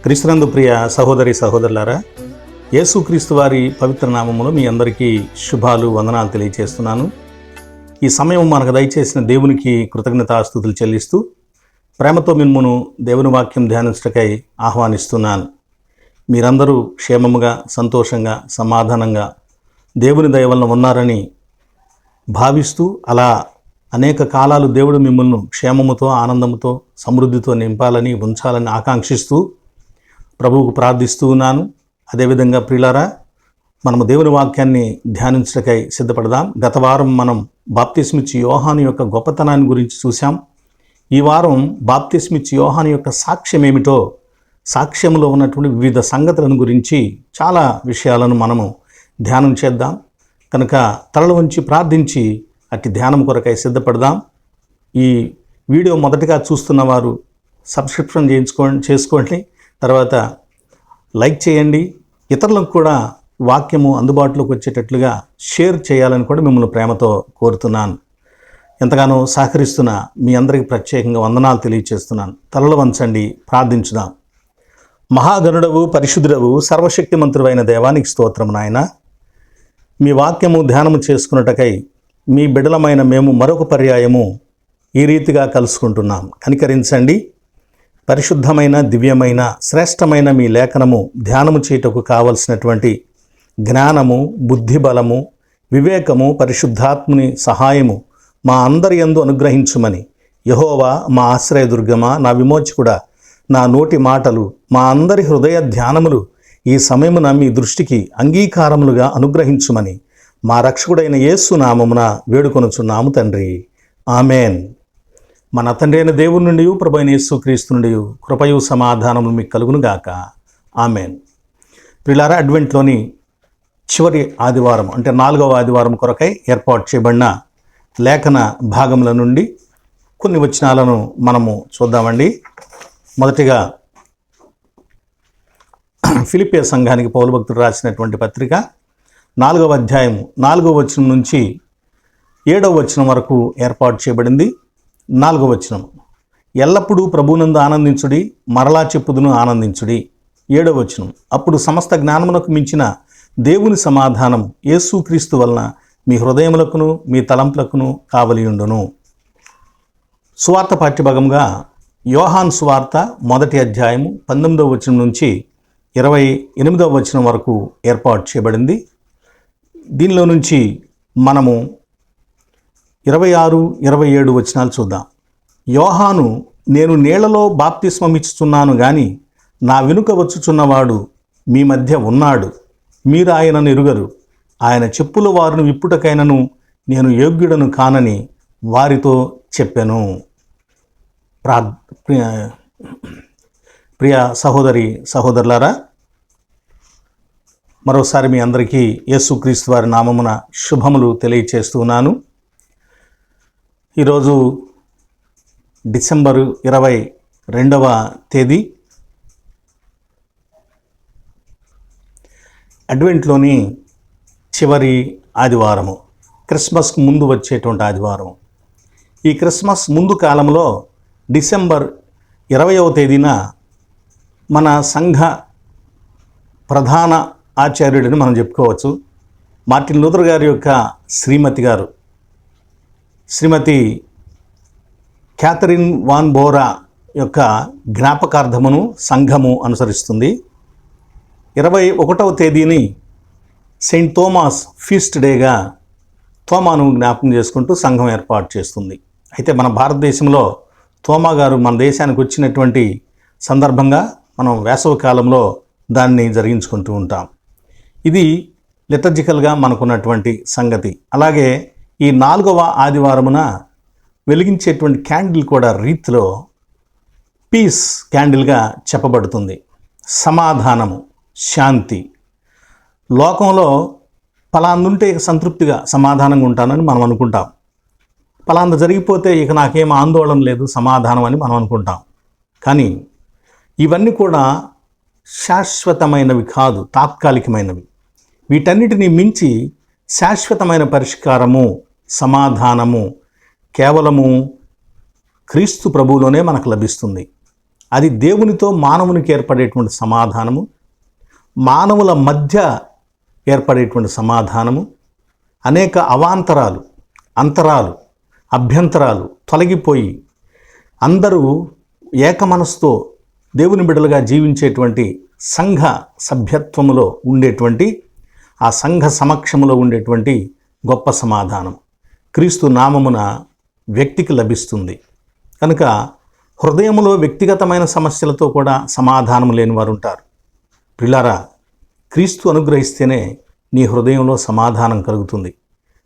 క్రీస్తునందు ప్రియ సహోదరి సహోదరులారా, యేసుక్రీస్తు వారి పవిత్ర నామములో మీ అందరికీ శుభాలు, వందనాలు తెలియజేస్తున్నాను. ఈ సమయం మనకు దయచేసిన దేవునికి కృతజ్ఞతాస్తుతులు చెల్లిస్తూ ప్రేమతో మిమ్మును దేవుని వాక్యం ధ్యానించటకై ఆహ్వానిస్తున్నాను. మీరందరూ క్షేమముగా, సంతోషంగా, సమాధానంగా దేవుని దయ వలన ఉన్నారని భావిస్తూ, అలా అనేక కాలాలు దేవుడు మిమ్మల్ని క్షేమముతో, ఆనందముతో, సమృద్ధితో నింపాలని, ఉంచాలని ఆకాంక్షిస్తూ ప్రభువుకు ప్రార్థిస్తూ ఉన్నాను. అదేవిధంగా ప్రియులారా, మనము దేవుని వాక్యాన్ని ధ్యానించటకై సిద్ధపడదాం. గత వారం మనం బాప్తిస్మిచ్చి యోహాను యొక్క గొప్పతనాన్ని గురించి చూసాం. ఈ వారం బాప్తిస్మిచ్చి యోహాను యొక్క సాక్ష్యం ఏమిటో, సాక్ష్యంలో ఉన్నటువంటి వివిధ సంగతులను గురించి చాలా విషయాలను మనము ధ్యానం చేద్దాం. కనుక తలలు వంచి ప్రార్థించి అట్టి ధ్యానం కొరకై సిద్ధపడదాం. ఈ వీడియో మొదటగా చూస్తున్న వారు సబ్స్క్రిప్షన్ చేసుకోండి, తర్వాత లైక్ చేయండి. ఇతరులకు కూడా వాక్యము అందుబాటులోకి వచ్చేటట్లుగా షేర్ చేయాలని కూడా మిమ్మల్ని ప్రేమతో కోరుతున్నాను. ఎంతగానో సహకరిస్తున్న మీ అందరికీ ప్రత్యేకంగా వందనాలు తెలియజేస్తున్నాను. తలలు వంచండి, ప్రార్థించుదాం. మహాగణుడవు, పరిశుద్ధుడవు, సర్వశక్తిమంతుడైన దేవానికి స్తోత్రము నాయన. మీ వాక్యము ధ్యానము చేసుకున్నటకై మీ బిడలమైన మేము మరొక పర్యాయము ఈ రీతిగా కలుసుకుంటున్నాం. కనికరించండి. పరిశుద్ధమైన, దివ్యమైన, శ్రేష్టమైన మీ లేఖనము ధ్యానము చేయుటకు కావలసినటువంటి జ్ఞానము, బుద్ధిబలము, వివేకము, పరిశుద్ధాత్ముని సహాయము మా అందరి యందు అనుగ్రహించుమని, యెహోవా మా ఆశ్రయదుర్గమా, నా విమోచకుడా, నా నోటి మాటలు, మా అందరి హృదయ ధ్యానములు ఈ సమయమున మీ దృష్టికి అంగీకారములుగా అనుగ్రహించుమని మా రక్షకుడైన యేసు నామమున వేడుకొనుచున్నాము తండ్రి. ఆమెన్. మన తండ్రి అయిన దేవుని నుండి, ప్రభువైన యేసుక్రీస్తు నుండి కృపయు సమాధానములు మీకు కలుగును గాక. ఆమెన్. ప్రియులారా, అడ్వెంట్లోని చివరి ఆదివారం అంటే 4వ ఆదివారం కొరకై ఏర్పాటు చేయబడిన లేఖన భాగముల నుండి కొన్ని వచనాలను మనము చూద్దామండి. మొదటిగా ఫిలిప్పీ సంఘానికి పౌలు భక్తుడు రాసినటువంటి పత్రిక 4వ అధ్యాయము 4వ వచనం నుంచి 7వ వచనం వరకు ఏర్పాటు చేయబడింది. 4వ వచనం, ఎల్లప్పుడూ ప్రభువునందు ఆనందించుడి, మరలా చెప్పుదును ఆనందించుడి. 7వ వచనం, అప్పుడు సమస్త జ్ఞానమునకు మించిన దేవుని సమాధానం యేసుక్రీస్తు వలన మీ హృదయములకును మీ తలంపులకును కావలియుండును. సువార్త పాఠ్యభాగంగా యోహాను సువార్త 1వ అధ్యాయము 19వ వచనం నుంచి 28వ వచనం వరకు ఏర్పాటు చేయబడింది. దీనిలో నుంచి మనము 26, 27 వచనాలు చూద్దాం. యోహాను, నేను నీళ్లలో బాప్తిస్మమిచ్చుచున్నాను గాని నా వెనుక వచ్చుచున్నవాడు మీ మధ్య ఉన్నాడు, మీరు ఆయనను ఎరుగరు. ఆయన చెప్పుల వారిని విప్పుటకైనను నేను యోగ్యుడను కానని వారితో చెప్పెను. ప్రియ సహోదరి సహోదరులారా, మరోసారి మీ అందరికీ యేసుక్రీస్తు వారి నామమున శుభములు తెలియచేస్తున్నాను. ఈరోజు డిసెంబరు 22వ తేదీ, అడ్వెంట్లోని చివరి ఆదివారము, క్రిస్మస్కు ముందు వచ్చేటువంటి ఆదివారం. ఈ క్రిస్మస్ ముందు కాలంలో డిసెంబర్ 20వ తేదీన మన సంఘ ప్రధాన ఆచార్యుడిని మనం చెప్పుకోవచ్చు. మార్టిన్ లూథర్ గారి యొక్క శ్రీమతి గారు, శ్రీమతి క్యాథరిన్ వాన్ బోరా యొక్క జ్ఞాపకార్థమును సంఘము అనుసరిస్తుంది. 21వ తేదీని సెయింట్ థోమాస్ ఫీస్ట్ డేగా తోమాను జ్ఞాపకం చేసుకుంటూ సంఘం ఏర్పాటు చేస్తుంది. అయితే మన భారతదేశంలో తోమా గారు మన దేశానికి వచ్చినటువంటి సందర్భంగా మనం వేసవి కాలంలో దాన్ని జరిగించుకుంటూ ఉంటాం. ఇది లిటర్జికల్గా మనకున్నటువంటి సంగతి. అలాగే ఈ 4వ ఆదివారమున వెలిగించేటువంటి క్యాండిల్ కూడా రీతిలో పీస్ క్యాండిల్గా చెప్పబడుతుంది. సమాధానము, శాంతి. లోకంలో పలాందుంటే సంతృప్తిగా సమాధానంగా ఉంటానని మనం అనుకుంటాం. పలాంద జరిగిపోతే ఇక నాకేం ఆందోళన లేదు, సమాధానం అని మనం అనుకుంటాం. కానీ ఇవన్నీ కూడా శాశ్వతమైనవి కాదు, తాత్కాలికమైనవి. వీటన్నిటిని మించి శాశ్వతమైన పరిష్కారము, సమాధానము కేవలము క్రీస్తు ప్రభువులోనే మనకు లభిస్తుంది. అది దేవునితో మానవునికి ఏర్పడేటువంటి సమాధానము, మానవుల మధ్య ఏర్పడేటువంటి సమాధానము, అనేక అవాంతరాలు, అంతరాలు, అభ్యంతరాలు తొలగిపోయి అందరూ ఏకమనస్సుతో దేవుని బిడ్డలుగా జీవించేటువంటి సంఘ సభ్యత్వములో ఉండేటువంటి, ఆ సంఘ సమక్షములో ఉండేటువంటి గొప్ప సమాధానం క్రీస్తు నామమున వ్యక్తికి లభిస్తుంది. కనుక హృదయములో వ్యక్తిగతమైన సమస్యలతో కూడా సమాధానం లేని వారు ఉంటారు. ప్రియులారా, క్రీస్తు అనుగ్రహిస్తేనే నీ హృదయంలో సమాధానం కలుగుతుంది.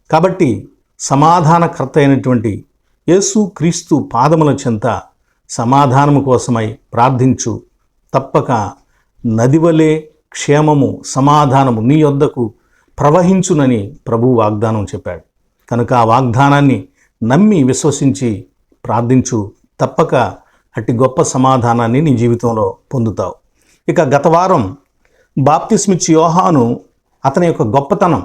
కాబట్టి సమాధానకర్త అయినటువంటి యేసు క్రీస్తు పాదముల చెంత సమాధానము కోసమై ప్రార్థించు. తప్పక నదివలే క్షేమము, సమాధానము నీ యొద్దకు ప్రవహించునని ప్రభువు వాగ్దానం చెప్పాడు. కనుక ఆ వాగ్దానాన్ని నమ్మి విశ్వసించి ప్రార్థించు. తప్పక అట్టి గొప్ప సమాధానాన్ని నీ జీవితంలో పొందుతావు. ఇక గత వారం బాప్తిస్మిచ్చి యోహాను అతని యొక్క గొప్పతనం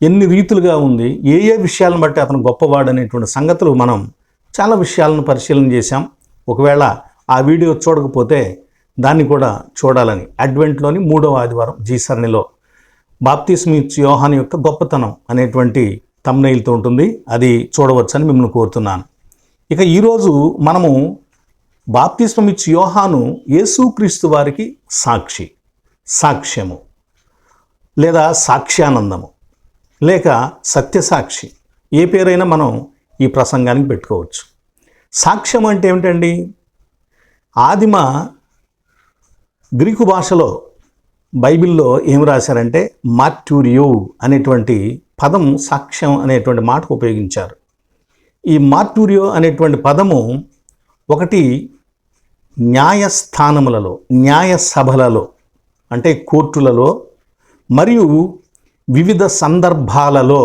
ఎన్ని రీతులుగా ఉంది, ఏ ఏ విషయాలను బట్టి అతను గొప్పవాడు అనేటువంటి సంగతులు మనం చాలా విషయాలను పరిశీలన చేశాం. ఒకవేళ ఆ వీడియో చూడకపోతే దాన్ని కూడా చూడాలని అడ్వెంట్లోని 3వ ఆదివారం జీసరణిలో బాప్తిస్మిచ్చి యోహాను యొక్క గొప్పతనం అనేటువంటి థంబ్నెయిల్తో ఉంటుంది, అది చూడవచ్చని మిమ్మల్ని కోరుతున్నాను. ఇక ఈరోజు మనము బాప్తిస్మిచ్చి యోహాను యేసుక్రీస్తు వారికి సాక్షి, సాక్ష్యము లేదా సాక్ష్యానందము లేక సత్యసాక్షి, ఏ పేరైనా మనం ఈ ప్రసంగానికి పెట్టుకోవచ్చు. సాక్ష్యం అంటే ఏమిటండి? ఆదిమ గ్రీకు భాషలో బైబిల్లో ఏం రాశారంటే మార్టూరియో అనేటువంటి పదం సాక్ష్యం అనేటువంటి మాటకు ఉపయోగించారు. ఈ మార్టూరియో అనేటువంటి పదము ఒకటి న్యాయస్థానములలో, న్యాయ సభలలో అంటే కోర్టులలో మరియు వివిధ సందర్భాలలో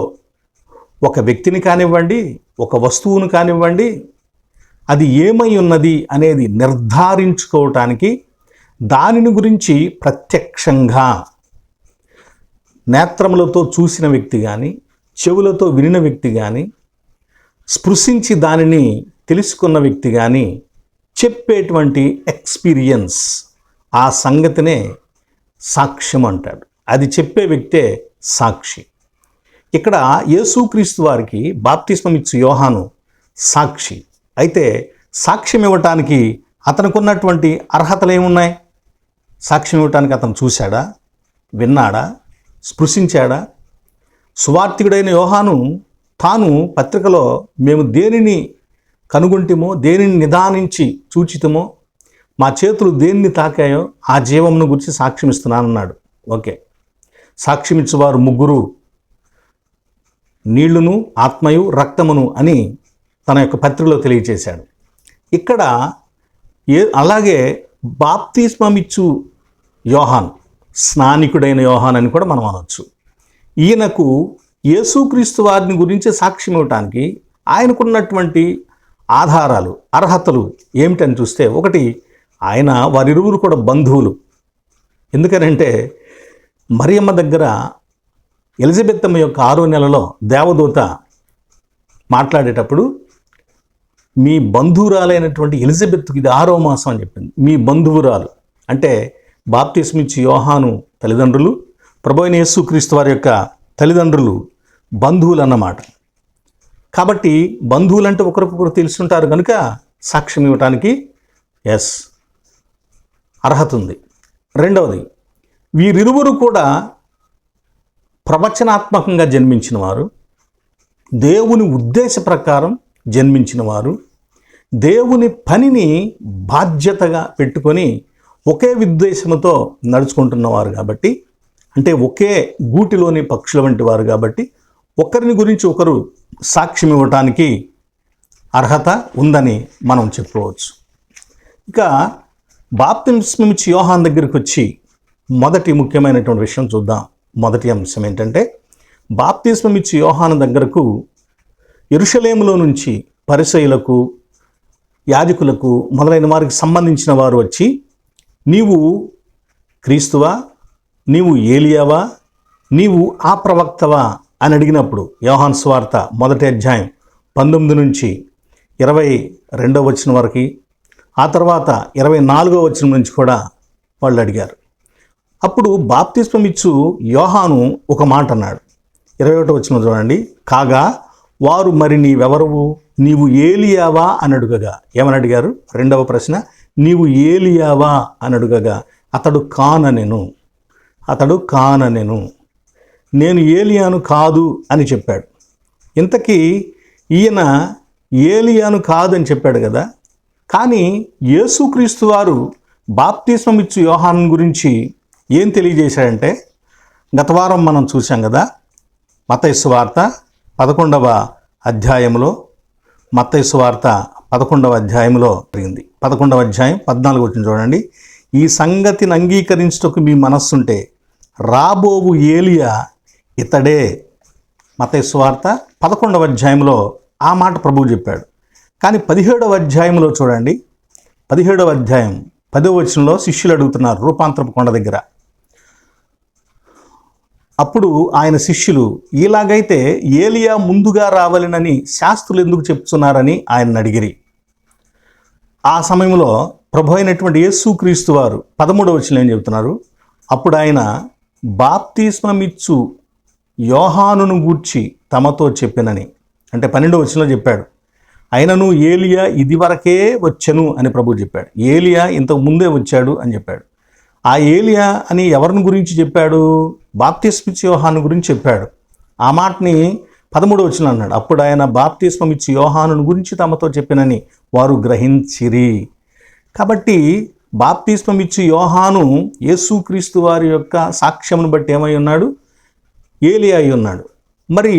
ఒక వ్యక్తిని కానివ్వండి, ఒక వస్తువును కానివ్వండి, అది ఏమై ఉన్నది అనేది నిర్ధారించుకోవటానికి దానిని గురించి ప్రత్యక్షంగా నేత్రములతో చూసిన వ్యక్తి కానీ, చెవులతో వినిన వ్యక్తి కానీ, స్పృశించి దానిని తెలుసుకున్న వ్యక్తి కానీ చెప్పేటువంటి ఎక్స్పీరియన్స్, ఆ సంగతినే సాక్ష్యం అంటాడు. అది చెప్పే వ్యక్తే సాక్షి. ఇక్కడ యేసుక్రీస్తు వారికి బాప్తిస్మమిచ్చు యోహాను సాక్షి. అయితే సాక్ష్యం ఇవ్వటానికి అతనికి ఉన్నటువంటి అర్హతలు ఏమున్నాయి? సాక్ష్యం ఇవ్వటానికి అతను చూశాడా, విన్నాడా, స్పృశించాడా? సువార్తికుడైన యోహాను తాను పత్రికలో మేము దేనిని కనుగొంటిమో, దేనిని నిదానించి చూచితమో, మా చేతులు దేన్ని తాకాయో ఆ జీవమును గురించి సాక్ష్యం ఇస్తున్నానన్నాడు. ఓకే, సాక్ష్యమిచ్చేవారు ముగ్గురు, నీళ్లును, ఆత్మయు, రక్తమును అని తన యొక్క పత్రికలో తెలియచేశాడు. ఇక్కడ అలాగే బాప్తిస్మమిచ్చు యోహాన్, స్నానికుడైన యోహాన్ అని కూడా మనం అనవచ్చు. ఈయనకు యేసుక్రీస్తు వారిని గురించి సాక్ష్యం ఇవ్వటానికి ఆయనకున్నటువంటి ఆధారాలు, అర్హతలు ఏమిటని చూస్తే, ఒకటి, ఆయన వారిరువురు కూడా బంధువులు. ఎందుకనంటే మరియమ్మ దగ్గర ఎలిజబెత్తమ్మ యొక్క 6వ నెలలో దేవదూత మాట్లాడేటప్పుడు మీ బంధువురాలైనటువంటి ఎలిజబెత్తుకి ఇది 6వ మాసం అని చెప్పింది. మీ బంధువురాలు అంటే బాప్తిస్మిచ్చి యోహాను తల్లిదండ్రులు, ప్రభువైన యేసుక్రీస్తు వారి యొక్క తల్లిదండ్రులు బంధువులు అన్నమాట. కాబట్టి బంధువులంటే ఒకరికొకరు తెలుసుంటారు కనుక సాక్ష్యం ఇవ్వటానికి అర్హత ఉంది. రెండవది, వీరిరువురు కూడా ప్రవచనాత్మకంగా జన్మించిన వారు, దేవుని ఉద్దేశ ప్రకారం జన్మించిన వారు, దేవుని పనిని బాధ్యతగా పెట్టుకొని ఒకే ఉద్దేశంతో నడుచుకుంటున్నవారు కాబట్టి, అంటే ఒకే గూటిలోని పక్షుల వంటి వారు కాబట్టి ఒకరిని గురించి ఒకరు సాక్ష్యం ఇవ్వటానికి అర్హత ఉందని మనం చెప్పుకోవచ్చు. ఇక బాప్తిస్మమిచ్చు యోహాన్ దగ్గరికి వచ్చి మొదటి ముఖ్యమైనటువంటి విషయం చూద్దాం. మొదటి అంశం ఏంటంటే, బాప్తిస్మమిచ్చు యోహాను దగ్గరకు యెరూషలేములో నుంచి పరిసయ్యులకు, యాజకులకు మొదలైన వారికి సంబంధించిన వారు వచ్చి, నీవు క్రీస్తువా, నీవు ఏలియావా, నీవు ఆ ప్రవక్తవా అని అడిగినప్పుడు యోహాను సువార్త 1వ అధ్యాయం 19 నుంచి 22వ వచనం వరకు, ఆ తర్వాత 24వ వచనం నుంచి కూడా వాళ్ళు అడిగారు. అప్పుడు బాప్తిస్మం ఇచ్చు యోహాను ఒక మాట అన్నాడు. 21వ వచనం చూడండి. కాగా వారు మరి నీవెవరువు, నీవు ఏలియావా అని అడుగగా, ఏమని అడిగారు? రెండవ ప్రశ్న, నీవు ఏలియావా అని అడుగగా అతడు కాననెను, నేను ఏలియాను కాదు అని చెప్పాడు. ఇంతకీ ఈయన ఏలియాను కాదు అని చెప్పాడు కదా. కానీ యేసుక్రీస్తు వారు బాప్తిస్మం ఇచ్చు యోహాను గురించి ఏం తెలియజేశాడంటే, గత వారం మనం చూసాం కదా, మత్తయి సువార్త 11వ అధ్యాయంలో, జరిగింది. 11వ అధ్యాయం 14 వచ్చిన చూడండి. ఈ సంగతిని అంగీకరించుటకు మీ మనస్సుంటే రాబోవు ఏలియా ఇతడే. మత్తయి సువార్త 11వ అధ్యాయంలో ఆ మాట ప్రభువు చెప్పాడు. కానీ 17వ అధ్యాయంలో చూడండి, 17వ అధ్యాయం 10వ వచనంలో శిష్యులు అడుగుతున్నారు రూపాంతరపు కొండ దగ్గర. అప్పుడు ఆయన శిష్యులు, ఇలాగైతే ఏలియా ముందుగా రావాలనని శాస్త్రులు ఎందుకు చెప్తున్నారని ఆయన అడిగిరి. ఆ సమయంలో ప్రభు అయినటువంటి యేసుక్రీస్తు వారు 13వ వచనంలో ఏం చెబుతున్నారు? అప్పుడు ఆయన బాప్తిస్మమిచ్చు యోహానును గూర్చి తమతో చెప్పినని, అంటే 12వ వచనంలో చెప్పాడు. అయినను ఏలియా ఇదివరకే వచ్చెను అని ప్రభు చెప్పాడు. ఏలియా ఇంతకు ముందే వచ్చాడు అని చెప్పాడు. ఆ ఏలియా అని ఎవరిని గురించి చెప్పాడు? బాప్తిస్మిచ్చు యోహాను గురించి చెప్పాడు. ఆ మాటని 13వ వచనం అన్నాడు. అప్పుడు ఆయన బాప్తిస్మమిచ్చు యోహాను గురించి తమతో చెప్పినని వారు గ్రహించిరి. కాబట్టి బాప్తిస్మమిచ్చు యోహాను యేసుక్రీస్తు వారి యొక్క సాక్ష్యమును బట్టి ఏమై ఉన్నాడు? ఏలియా అయి ఉన్నాడు. మరి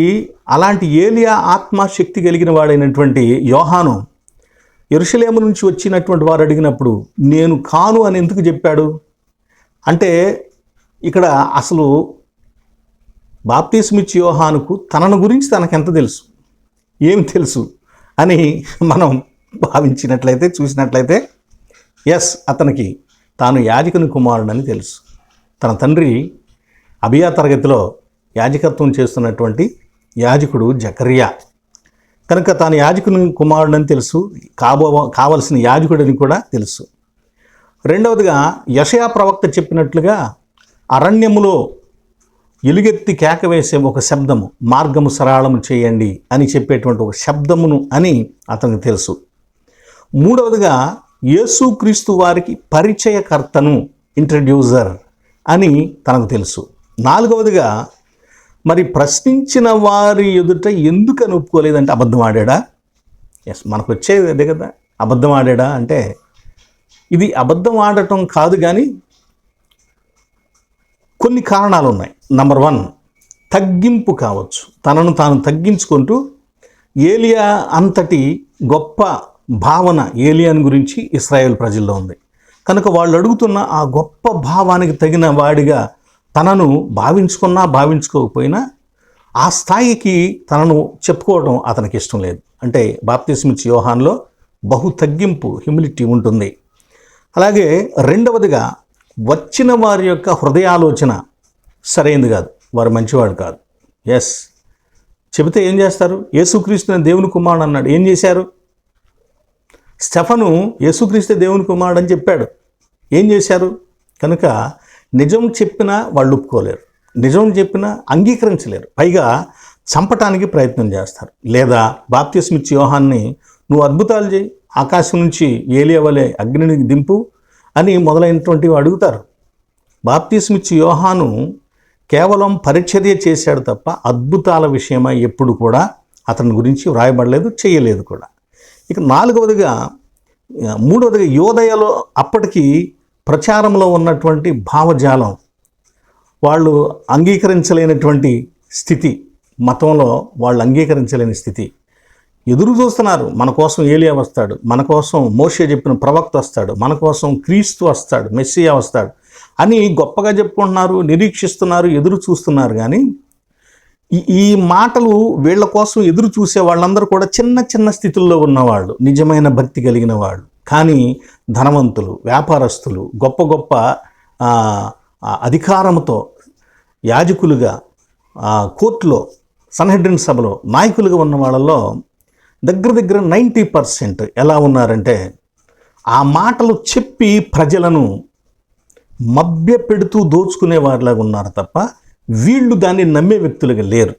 అలాంటి ఏలియా ఆత్మశక్తి కలిగిన వాడైనటువంటి యోహాను యెరూషలేము నుంచి వచ్చినటువంటి వారు అడిగినప్పుడు నేను కాను అని ఎందుకు చెప్పాడు అంటే, ఇక్కడ అసలు బాప్తిస్మిచ్చు యోహానుకు తనను గురించి తనకెంత తెలుసు, ఏమి తెలుసు అని మనం భావించినట్లయితే, చూసినట్లయితే, ఎస్, అతనికి తాను యాజకుని కుమారుడని తెలుసు. తన తండ్రి అబియా తరగతిలో యాజకత్వం చేస్తున్నటువంటి యాజకుడు జకర్యా కనుక తాను యాజకుని కుమారుడని తెలుసు, కావలసిన యాజకుడని కూడా తెలుసు. రెండవదిగా యెషయా ప్రవక్త చెప్పినట్లుగా అరణ్యములో ఎలుగెత్తి కేక వేసే ఒక శబ్దము, మార్గము సరళము చేయండి అని చెప్పేటువంటి ఒక శబ్దమును అని అతనికి తెలుసు. మూడవదిగా యేసుక్రీస్తు వారికి పరిచయకర్తను, ఇంట్రడ్యూసర్ అని తనకు తెలుసు. నాలుగవదిగా మరి ప్రశ్నించిన వారి ఎదుట ఎందుకని ఒప్పుకోలేదంటే అబద్ధం ఆడాడా? ఎస్, మనకు వచ్చేది అదే కదా, అబద్ధం ఆడాడా అంటే ఇది అబద్ధం ఆడటం కాదు, కానీ కొన్ని కారణాలు ఉన్నాయి. నంబర్ 1, తగ్గింపు కావచ్చు. తనను తాను తగ్గించుకుంటూ ఏలియా అంతటి గొప్ప భావన ఏలియాని గురించి ఇశ్రాయేల్ ప్రజల్లో ఉంది కనుక వాళ్ళు అడుగుతున్న ఆ గొప్ప భావానికి తగిన వాడిగా తనను భావించుకోకపోయినా ఆ స్థాయికి తనను చెప్పుకోవడం అతనికి ఇష్టం లేదు. అంటే బాప్తిస్మిచ్చు యోహానులో బహు తగ్గింపు, హ్యూమిలిటీ ఉంటుంది. అలాగే రెండవదిగా వచ్చిన వారి యొక్క హృదయాలోచన సరైనది కాదు, వారు మంచివాడు కాదు. ఎస్, చెబితే ఏం చేస్తారు? యేసుక్రీస్తుని దేవుని కుమారుడు అన్నాడు, ఏం చేశారు? స్టెఫను యేసుక్రీస్తే దేవుని కుమారుడు అని చెప్పాడు, ఏం చేశారు? కనుక నిజం చెప్పినా వాళ్ళు ఒప్పుకోలేరు, నిజం చెప్పినా అంగీకరించలేరు, పైగా చంపటానికి ప్రయత్నం చేస్తారు. లేదా బాప్తిస్మిచ్చు యోహాన్ని నువ్వు అద్భుతాలు చేయి, ఆకాశం నుంచి ఏలియా వలె అగ్నిని దింపు అని మొదలైనటువంటివి అడుగుతారు. బాప్తిస్మిచ్చు యోహాను కేవలం పరిచర్య చేశాడు తప్ప అద్భుతాల విషయమై ఎప్పుడు కూడా అతని గురించి వ్రాయబడలేదు, చేయలేదు కూడా. ఇక మూడవదిగా యోదయలో అప్పటికి ప్రచారంలో ఉన్నటువంటి భావజాలం, వాళ్ళు అంగీకరించలేనటువంటి స్థితి, మతంలో వాళ్ళు అంగీకరించలేని స్థితి. ఎదురు చూస్తున్నారు, మన కోసం ఏలియా వస్తాడు, మన కోసం మోషే చెప్పిన ప్రవక్త వస్తాడు, మన కోసం క్రీస్తు వస్తాడు, మెస్సియా వస్తాడు అని గొప్పగా చెప్పుకుంటున్నారు, నిరీక్షిస్తున్నారు, ఎదురు చూస్తున్నారు. కానీ ఈ మాటలు వీళ్ళ కోసం ఎదురు చూసే వాళ్ళందరూ కూడా చిన్న చిన్న స్థితుల్లో ఉన్నవాళ్ళు, నిజమైన భక్తి కలిగిన వాళ్ళు. కానీ ధనవంతులు, వ్యాపారస్తులు, గొప్ప గొప్ప అధికారంతో యాజకులుగా, కోర్టులో, సన్హెడ్రిన్ సభలో నాయకులుగా ఉన్న వాళ్ళలో దగ్గర 90% ఎలా ఉన్నారంటే ఆ మాటలు చెప్పి ప్రజలను మభ్యపెడుతూ దోచుకునే వారిలాగా ఉన్నారు తప్ప వీళ్ళు దాన్ని నమ్మే వ్యక్తులుగా లేరు.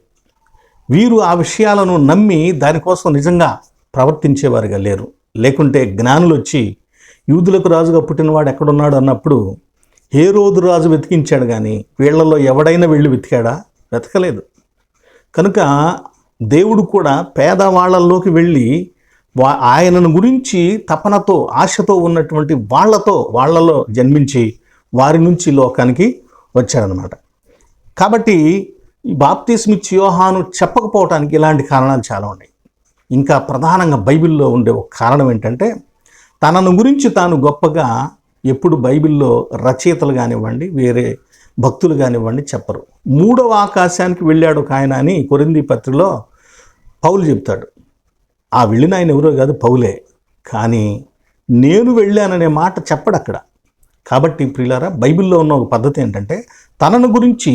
వీరు ఆ విషయాలను నమ్మి దానికోసం నిజంగా ప్రవర్తించేవారుగా లేరు. లేకుంటే జ్ఞానులు వచ్చి యూదులకు రాజుగా పుట్టినవాడు ఎక్కడున్నాడు అన్నప్పుడు హేరోదు రాజు వెతికించాడు, కానీ వీళ్లలో ఎవడైనా వెళ్ళి వెతికాడా? వెతకలేదు. కనుక దేవుడు కూడా పేదవాళ్లలోకి వెళ్ళి ఆయనను గురించి తపనతో ఆశతో ఉన్నటువంటి వాళ్ళలో జన్మించి వారి నుంచి లోకానికి వచ్చాడనమాట. కాబట్టి ఈ బాప్తిస్మిచ్చి యోహాను చెప్పకపోవటానికి ఇలాంటి కారణాలు చాలా ఉన్నాయి. ఇంకా ప్రధానంగా బైబిల్లో ఉండే ఒక కారణం ఏంటంటే, తనను గురించి తాను గొప్పగా ఎప్పుడు బైబిల్లో రచయితలు కానివ్వండి, వేరే భక్తులు కానివ్వండి చెప్పరు. 3వ ఆకాశానికి వెళ్ళాడు ఒక ఆయన అని కొరింథీ పత్రికలో పౌలు చెప్తాడు. ఆ వెళ్ళిన ఆయన ఎవరో కాదు, పౌలే. కానీ నేను వెళ్ళాననే మాట చెప్పడు అక్కడ. కాబట్టి ప్రియులారా, బైబిల్లో ఉన్న ఒక పద్ధతి ఏంటంటే, తనను గురించి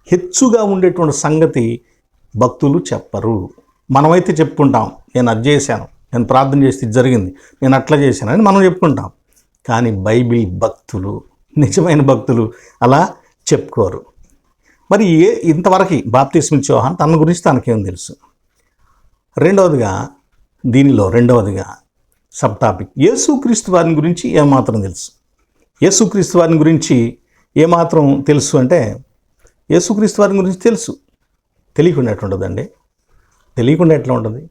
హెచ్చుగా ఉండేటువంటి సంగతి భక్తులు చెప్పరు. మనమైతే చెప్పుకుంటాం, నేను అది చేశాను, నేను ప్రార్థన చేస్తే ఇది జరిగింది, నేను అట్లా చేశానని మనం చెప్పుకుంటాం. కానీ బైబిల్ భక్తులు, నిజమైన భక్తులు అలా చెప్పుకోరు. మరి ఇంతవరకు బాప్తిస్మిచ్చి యోహాను తన గురించి తనకేం తెలుసు? రెండవదిగా సబ్ టాపిక్, యేసుక్రీస్తు వారిని గురించి ఏమాత్రం తెలుసు? యేసుక్రీస్తు వారిని గురించి ఏమాత్రం తెలుసు అంటే, యేసుక్రీస్తు వారిని గురించి తెలుసు, తెలియకుండా ఎట్లా ఉంటుందండి? తెలియకుండా ఎట్లా ఉంటుంది?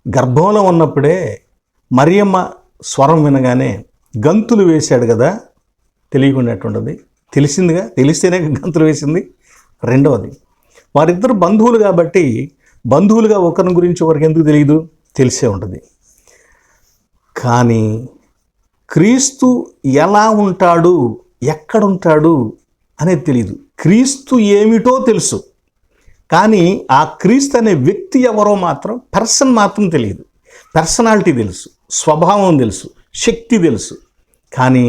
గర్భంలో ఉన్నప్పుడే మరియమ్మ స్వరం వినగానే గంతులు వేశాడు కదా, తెలియకుండా ఎట్లా ఉంటుంది? తెలిసిందిగా, తెలిస్తేనే గంతులు వేసింది. రెండవది, వారిద్దరు బంధువులు కాబట్టి బంధువులుగా ఒకరిని గురించి ఒకరికి ఎందుకు తెలియదు? తెలిసే ఉంటుంది. కానీ క్రీస్తు ఎలా ఉంటాడు, ఎక్కడుంటాడు అనేది తెలియదు. క్రీస్తు ఏమిటో తెలుసు, కానీ ఆ క్రీస్తు అనే వ్యక్తి ఎవరో మాత్రం, పర్సన్ మాత్రం తెలియదు. పర్సనాలిటీ తెలుసు, స్వభావం తెలుసు, శక్తి తెలుసు, కానీ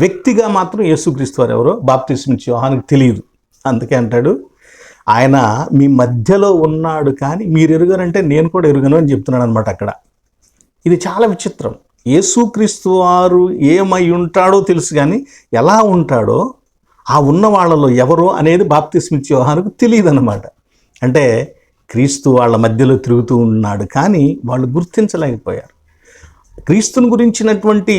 వ్యక్తిగా మాత్రం యేసుక్రీస్తు వారు ఎవరో బాప్తిస్మిచ్చి యోహానుకు తెలియదు. అందుకే అంటాడు, ఆయన మీ మధ్యలో ఉన్నాడు కానీ మీరు ఎరుగరంటే నేను కూడా ఎరుగను అని చెప్తున్నాడు అనమాట అక్కడ. ఇది చాలా విచిత్రం. యేసుక్రీస్తు వారు ఏమై ఉంటాడో తెలుసు, కానీ ఎలా ఉంటాడో, ఆ ఉన్న వాళ్ళలో ఎవరో అనేది బాప్తిస్మిచ్చి యోహానుకు తెలియదు అన్నమాట. అంటే క్రీస్తు వాళ్ళ మధ్యలో తిరుగుతూ ఉన్నాడు, కానీ వాళ్ళు గుర్తించలేకపోయారు. క్రీస్తుని గురించినటువంటి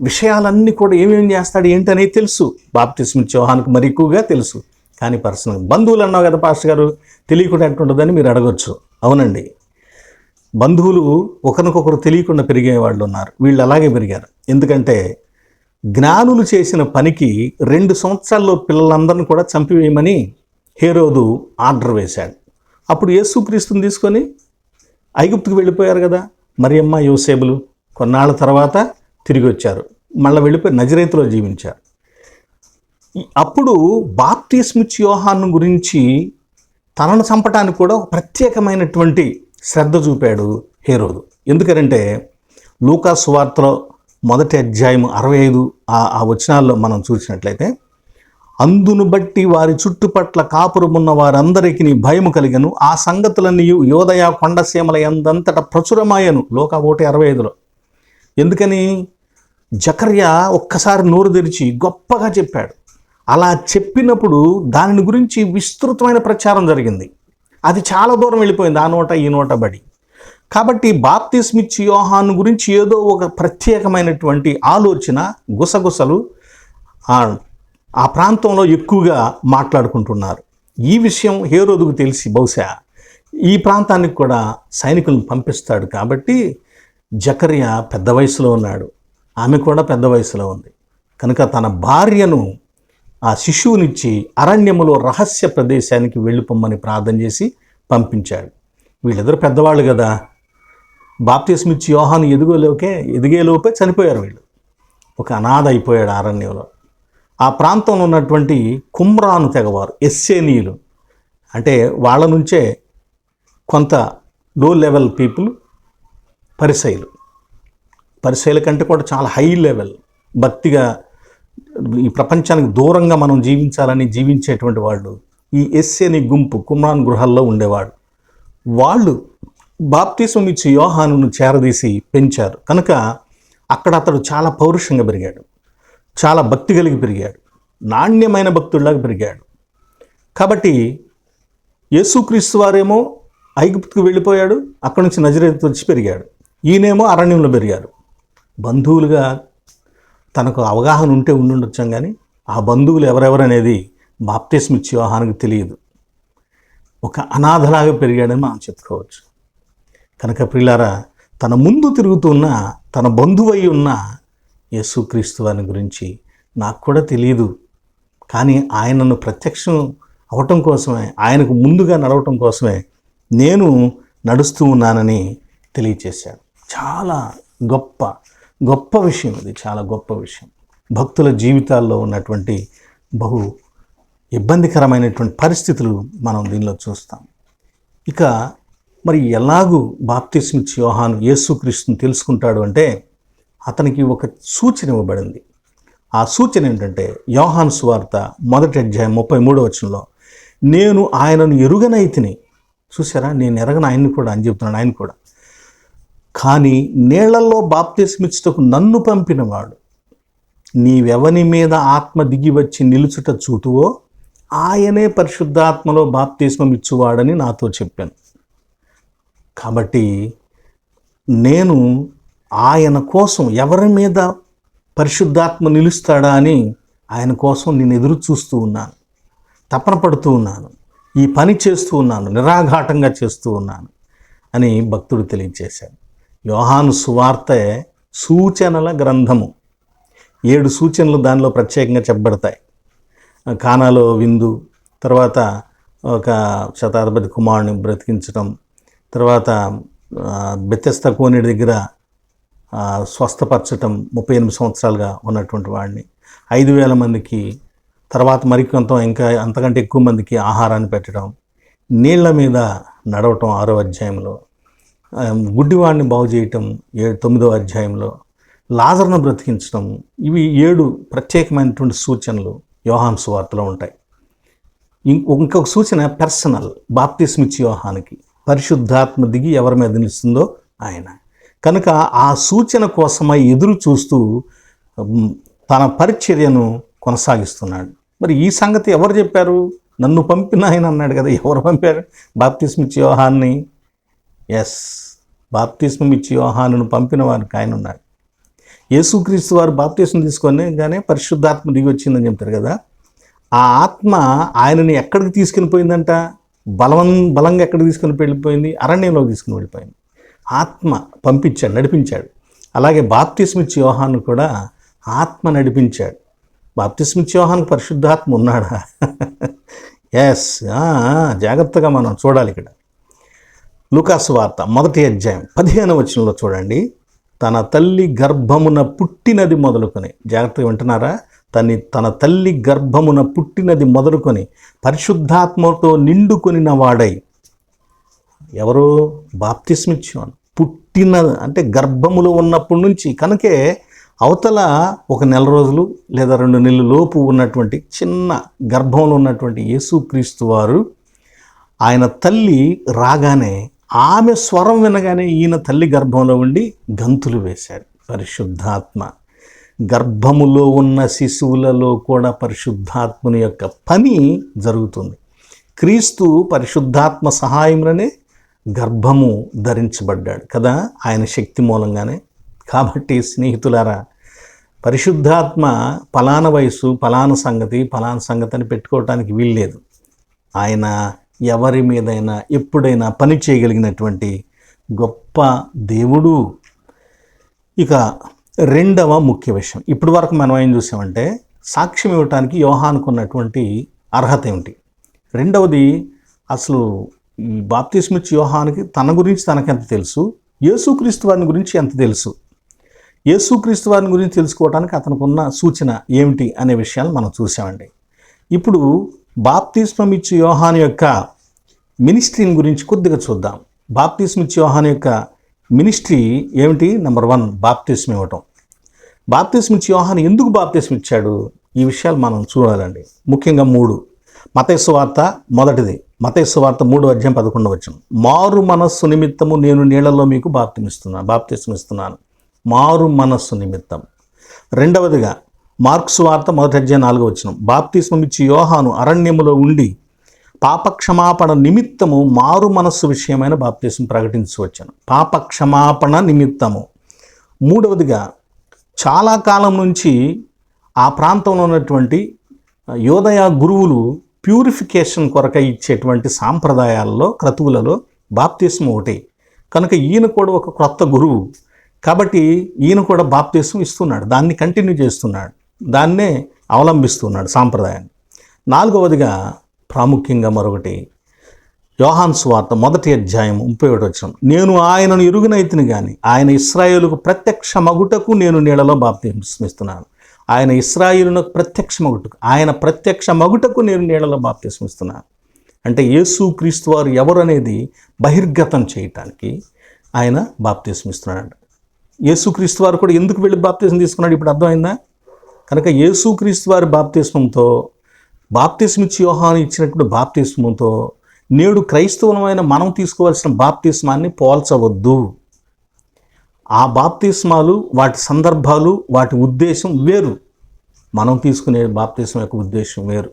విషయాలన్నీ కూడా ఏమేమి చేస్తాడు ఏంటనేది తెలుసు బాప్తిస్మిచ్చి యోహానుకు, మరి ఎక్కువగా తెలుసు. కానీ పర్సనల్ బంధువులు అన్నావు కదా పాస్టర్ గారు, తెలియకుండా ఎట్లుంటుందని మీరు అడగొచ్చు. అవునండి, బంధువులు ఒకరికొకరు తెలియకుండా పెరిగే వాళ్ళు ఉన్నారు. వీళ్ళు అలాగే పెరిగారు. ఎందుకంటే జ్ఞానులు చేసిన పనికి 2 సంవత్సరాల్లో పిల్లలందరినీ కూడా చంపివేయమని హేరోదు ఆర్డర్ వేశాడు. అప్పుడు యేసుక్రీస్తుని తీసుకొని ఐగుప్తుకు వెళ్ళిపోయారు కదా మరియమ్మ యోసేబులు. కొన్నాళ్ళ తర్వాత తిరిగి వచ్చారు, మళ్ళీ వెళ్ళిపోయి నజరేతులో జీవించారు. అప్పుడు బాప్తిస్మిచ్చి యోహాను గురించి తనను చంపటానికి కూడా ఒక ప్రత్యేకమైనటువంటి శ్రద్ధ చూపాడు హేరోదు. ఎందుకంటే లూకా సువార్తలో 1వ అధ్యాయం 65 ఆ వచనాల్లో మనం చూసినట్లయితే, అందును బట్టి వారి చుట్టుపట్ల కాపురమున్న వారందరికీ భయము కలిగను, ఆ సంగతులన్నీ యోదయ కొండసీమల యందంతట ప్రచురమాయను. లూకా 1:65లో. ఎందుకని? జకర్యా ఒక్కసారి నోరు తెరిచి గొప్పగా చెప్పాడు. అలా చెప్పినప్పుడు దాని గురించి విస్తృతమైన ప్రచారం జరిగింది. అది చాలా దూరం వెళ్ళిపోయింది, ఆ నోట ఈ నోట బడి. కాబట్టి బాప్తిస్మిచ్చి యోహాను గురించి ఏదో ఒక ప్రత్యేకమైనటువంటి ఆలోచన, గుసగుసలు ఆ ప్రాంతంలో ఎక్కువగా మాట్లాడుకుంటున్నారు. ఈ విషయం హేరోదుకు తెలిసి బహుశా ఈ ప్రాంతానికి కూడా సైనికులను పంపిస్తాడు. కాబట్టి జకర్యా పెద్ద వయసులో ఉన్నాడు, ఆమె కూడా పెద్ద వయసులో ఉంది. కనుక తన భార్యను ఆ శిశువునిచ్చి అరణ్యములో రహస్య ప్రదేశానికి వెళ్ళిపోమ్మని ప్రార్థన చేసి పంపించాడు. వీళ్ళిద్దరు పెద్దవాళ్ళు కదా. బాప్తిస్మిచ్చి యోహాను ఎదిగేలోపే చనిపోయారు వీళ్ళు. ఒక అనాథ అయిపోయాడు అరణ్యంలో. ఆ ప్రాంతంలో ఉన్నటువంటి కుమ్రాను తెగవారు, ఎస్సేనీయులు, అంటే వాళ్ళ నుంచే కొంత లో లెవెల్ పీపుల్ పరిసయుల కంటే కూడా చాలా హై లెవెల్ భక్తిగా ఈ ప్రపంచానికి దూరంగా మనం జీవించాలని జీవించేటువంటి వాళ్ళు ఈ ఎస్సేని గుంపు కుమ్రాన్ గృహాల్లో ఉండేవాడు. వాళ్ళు బాప్తిస్మం ఇచ్చి యోహానును చేరదీసి పెంచారు. కనుక అక్కడ అతడు చాలా పౌరుషంగా పెరిగాడు, చాలా భక్తి కలిగి పెరిగాడు, నాణ్యమైన భక్తుడిలాగా పెరిగాడు. కాబట్టి యేసుక్రీస్తు వారేమో ఐగుప్తుకు వెళ్ళిపోయాడు, అక్కడి నుంచి నజరేతు వచ్చి పెరిగాడు. ఈయనేమో అరణ్యంలో పెరిగారు. బంధువులుగా తనకు అవగాహన ఉంటే ఉండుండొచ్చాం, కానీ ఆ బంధువులు ఎవరెవరనేది బాప్తిస్మిచ్చి యోహానుకు తెలియదు. ఒక అనాథలాగా పెరిగాడని మనం చెప్పుకోవచ్చు. కనుక ప్రియులారా, తన ముందు తిరుగుతున్న తన బంధువై ఉన్న యేసుక్రీస్తు వారిని గురించి నాకు కూడా తెలియదు, కానీ ఆయనను ప్రత్యక్షం అవటం కోసమే, ఆయనకు ముందుగా నడవటం కోసమే నేను నడుస్తూ ఉన్నానని తెలియచేశాడు. చాలా గొప్ప గొప్ప విషయం ఇది, చాలా గొప్ప విషయం. భక్తుల జీవితాల్లో ఉన్నటువంటి బహు ఇబ్బందికరమైనటువంటి పరిస్థితులు మనం దీనిలో చూస్తాం. ఇక మరి ఎలాగూ బాప్తిస్మిచ్చి యోహాను యేసుక్రీస్తుని తెలుసుకుంటాడు అంటే అతనికి ఒక సూచన ఇవ్వబడింది. ఆ సూచన ఏంటంటే యోహాను సువార్త 1వ అధ్యాయం 33వ వచనంలో, నేను ఆయనను ఎరుగనైతిని. చూసారా, నేను ఎరగను ఆయన్ని కూడా అని చెప్తున్నాడు. ఆయన కూడా, కానీ నీళ్లలో బాప్తిస్మిచ్చుటకు నన్ను పంపినవాడు నీవెవని మీద ఆత్మ దిగి వచ్చి నిలుచుట చూతువో ఆయనే పరిశుద్ధాత్మలో బాప్తిస్మం ఇచ్చువాడని నాతో చెప్పాను. కాబట్టి నేను ఆయన కోసం ఎవరి మీద పరిశుద్ధాత్మ నిలుస్తాడా అని ఆయన కోసం నేను ఎదురు చూస్తూ ఉన్నాను, తపన పడుతూ ఉన్నాను, ఈ పని చేస్తూ ఉన్నాను, నిరాఘాటంగా చేస్తూ ఉన్నాను అని భక్తుడు తెలియజేశాడు. యోహాను సువార్తే సూచనల గ్రంథము. 7 సూచనలు దానిలో ప్రత్యేకంగా చెప్పబడతాయి. కానాలో విందు, తర్వాత ఒక శతాధిపతి కుమారుని బ్రతికించడం, తర్వాత బెతెస్దా కోనేటి దగ్గర స్వస్థపరచటం, 38 సంవత్సరాలుగా ఉన్నటువంటి వాడిని 5,000 మందికి, తర్వాత మరికొంత ఇంకా అంతకంటే ఎక్కువ మందికి ఆహారాన్ని పెట్టడం, నీళ్ల మీద నడవటం 6వ అధ్యాయంలో, గుడ్డివాడిని బాగు చేయటం 9వ అధ్యాయంలో, లాజరును బ్రతికించడం. ఇవి 7 ప్రత్యేకమైనటువంటి సూచనలు యోహాను సువార్తలో ఉంటాయి. ఇంకొక సూచన పర్సనల్, బాప్తిస్మిచ్చి యోహానుకి పరిశుద్ధాత్మ దిగి ఎవరి మీద నిలుస్తుందో ఆయన. కనుక ఆ సూచన కోసమై ఎదురు చూస్తూ తన పరిచర్యను కొనసాగిస్తున్నాడు. మరి ఈ సంగతి ఎవరు చెప్పారు? నన్ను పంపిన ఆయన అన్నాడు కదా, ఎవరు పంపారు? బాప్తిస్మిచ్చి యోహాన్ని. ఎస్, బాప్తిస్మం ఇచ్చి యోహానును పంపిన వారికి ఆయన ఉన్నాడు. యేసుక్రీస్తు వారు బాప్తిస్మం తీసుకొని కానీ పరిశుద్ధాత్మ దిగి వచ్చిందని చెప్తారు కదా, ఆ ఆత్మ ఆయనని ఎక్కడికి తీసుకుని పోయిందంట? బలంగా ఎక్కడికి తీసుకుని వెళ్ళిపోయింది? అరణ్యంలోకి తీసుకుని వెళ్ళిపోయింది. ఆత్మ పంపించాడు, నడిపించాడు. అలాగే బాప్తిస్మిచ్చి యోహాను కూడా ఆత్మ నడిపించాడు. బాప్తిస్మిచ్చి యోహానుకు పరిశుద్ధాత్మ ఉన్నాడా? ఎస్, జాగ్రత్తగా మనం చూడాలి. ఇక్కడ లూకాసు వార్త 1వ అధ్యాయం 15వ వచనంలో చూడండి, తన తల్లి గర్భమున పుట్టినది మొదలుకొని, జాగ్రత్తగా వింటున్నారా, తన తల్లి గర్భమున పుట్టినది మొదలుకొని పరిశుద్ధాత్మతో నిండుకొనిన వాడై. ఎవరు? బాప్తిస్మిచ్చి యోహాను. పుట్టిన అంటే గర్భములో ఉన్నప్పటి నుంచి. కనుకే అవతల ఒక నెల రోజులు లేదా 2 నెలల లోపు ఉన్నటువంటి చిన్న గర్భంలో ఉన్నటువంటి యేసుక్రీస్తు వారు, ఆయన తల్లి రాగానే ఆమె స్వరం వినగానే ఈయన తల్లి గర్భంలో ఉండి గంతులు వేశాడు. పరిశుద్ధాత్మ గర్భములో ఉన్న శిశువులలో కూడా పరిశుద్ధాత్మని యొక్క పని జరుగుతుంది. క్రీస్తు పరిశుద్ధాత్మ సహాయంలోనే గర్భము ధరించబడ్డాడు కదా, ఆయన శక్తి మూలంగానే. కాబట్టి స్నేహితులారా, పరిశుద్ధాత్మ ఫలానా వయసు, ఫలానా సంగతి అని పెట్టుకోవటానికి వీల్లేదు. ఆయన ఎవరి మీదైనా ఎప్పుడైనా పని చేయగలిగినటువంటి గొప్ప దేవుడు. ఇక రెండవ ముఖ్య విషయం, ఇప్పటి వరకు మనం ఏం చూసామంటే సాక్ష్యం ఇవ్వటానికి యోహానుకు ఉన్నటువంటి అర్హత ఏమిటి. రెండవది, అసలు ఈ బాప్తిస్మిచ్చి యోహానుకి తన గురించి తనకెంత తెలుసు, యేసుక్రీస్తు వారిని గురించి ఎంత తెలుసు, యేసుక్రీస్తు వారిని గురించి తెలుసుకోవడానికి అతనికి ఉన్న సూచన ఏమిటి అనే విషయాలు మనం చూసామండి. ఇప్పుడు బాప్తిస్మం ఇచ్చి యోహాను యొక్క మినిస్ట్రీని గురించి కొద్దిగా చూద్దాం. బాప్తిస్మం ఇచ్చి యోహాను యొక్క మినిస్ట్రీ ఏమిటి? నెంబర్ 1, బాప్తిస్మం ఇవ్వటం. బాప్తిస్మం ఇచ్చి యోహాను ఎందుకు బాప్తిస్మం ఇచ్చాడు? ఈ విషయాలు మనం చూడాలండి. ముఖ్యంగా 3. మత్తయి సువార్త 1ది, మత్తయి సువార్త 3వ అధ్యాయం 11వ వచనం, మారు మనస్సు నిమిత్తము నేను నీళ్లలో మీకు బాప్తిస్మం ఇస్తున్నాను. మారు మనస్సు నిమిత్తం. రెండవదిగా మార్క్సు వార్త 1:4 బాప్తిస్మం ఇచ్చి యోహాను అరణ్యములో ఉండి పాపక్షమాపణ నిమిత్తము మారు మనస్సు విషయమైన బాప్తిస్మం ప్రకటించవచ్చాను. పాపక్షమాపణ నిమిత్తము. మూడవదిగా చాలా కాలం నుంచి ఆ ప్రాంతంలో ఉన్నటువంటి యోదయ గురువులు ప్యూరిఫికేషన్ కొరకై ఇచ్చేటువంటి సాంప్రదాయాల్లో క్రతువులలో బాప్తిస్మం ఒకటి కనుక ఈయన కూడా ఒక క్రొత్త గురువు కాబట్టి ఈయన కూడా బాప్తిస్మం ఇస్తున్నాడు, దాన్ని కంటిన్యూ చేస్తున్నాడు, దాన్నే అవలంబిస్తున్నాడు సాంప్రదాయాన్ని. నాలుగవదిగా ప్రాముఖ్యంగా మరొకటి యోహాను సువార్త 1:31 నేను ఆయనను ఎరుగనైతిని గాని ఆయన ఇశ్రాయేలుకు ప్రత్యక్ష మగుటకు నేను నీళ్ళలో బాప్తిస్మిస్తున్నాను. ఆయన ఇశ్రాయేలునకు ప్రత్యక్ష మగుటకు నేను నీళ్ళలో బాప్తిస్మిస్తున్నాను. అంటే యేసు క్రీస్తు వారు ఎవరు అనేది బహిర్గతం చేయటానికి ఆయన బాప్తిస్మిస్తున్నాడు. యేసుక్రీస్తు వారు కూడా ఎందుకు వెళ్ళి బాప్తిస్మం తీసుకున్నాడు ఇప్పుడు అర్థమైందా? కనుక యేసుక్రీస్తు వారి బాప్తిస్మంతో బాప్తిస్మిచ్చి యోహాను ఇచ్చినటువంటి బాప్తిస్మంతో నేడు క్రైస్తవులమైన మనం తీసుకోవాల్సిన బాప్తిస్మాన్ని పోల్చవద్దు. ఆ బాప్తిస్మాలు వాటి సందర్భాలు వాటి ఉద్దేశం వేరు, మనం తీసుకునే బాప్తిస్మం యొక్క ఉద్దేశం వేరు.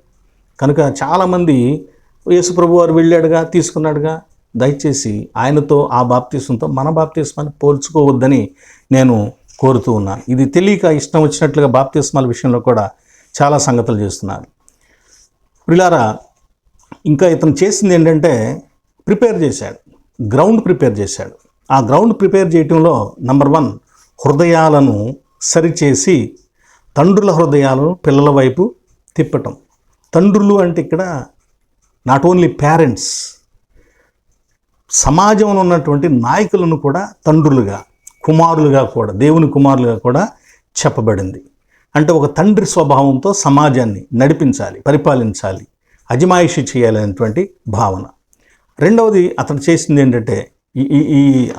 కనుక చాలామంది యేసుప్రభు వారు వెళ్ళాడుగా తీసుకున్నాడుగా, దయచేసి ఆయనతో ఆ బాప్తిస్మంతో మన బాప్తిస్మాన్ని పోల్చుకోవద్దని నేను కోరుతూ ఉన్నాను. ఇది తెలియక ఇష్టం వచ్చినట్లుగా బాప్తిస్మాల విషయంలో కూడా చాలా సంగతులు చేస్తున్నారు. ప్రియులారా, ఇంకా ఇతను చేసింది ఏంటంటే గ్రౌండ్ ప్రిపేర్ చేశాడు. ఆ గ్రౌండ్ ప్రిపేర్ చేయటంలో నంబర్ 1 హృదయాలను సరిచేసి తండ్రుల హృదయాలను పిల్లల వైపు తిప్పటం. తండ్రులు అంటే ఇక్కడ నాట్ ఓన్లీ పేరెంట్స్, సమాజంలో ఉన్నటువంటి నాయకులను కూడా తండ్రులుగా కుమారులుగా కూడా దేవుని కుమారులుగా కూడా చెప్పబడింది. అంటే ఒక తండ్రి స్వభావంతో సమాజాన్ని నడిపించాలి, పరిపాలించాలి, అజమాయిషి చేయాలనేటువంటి భావన. రెండవది అతను చేసింది ఏంటంటే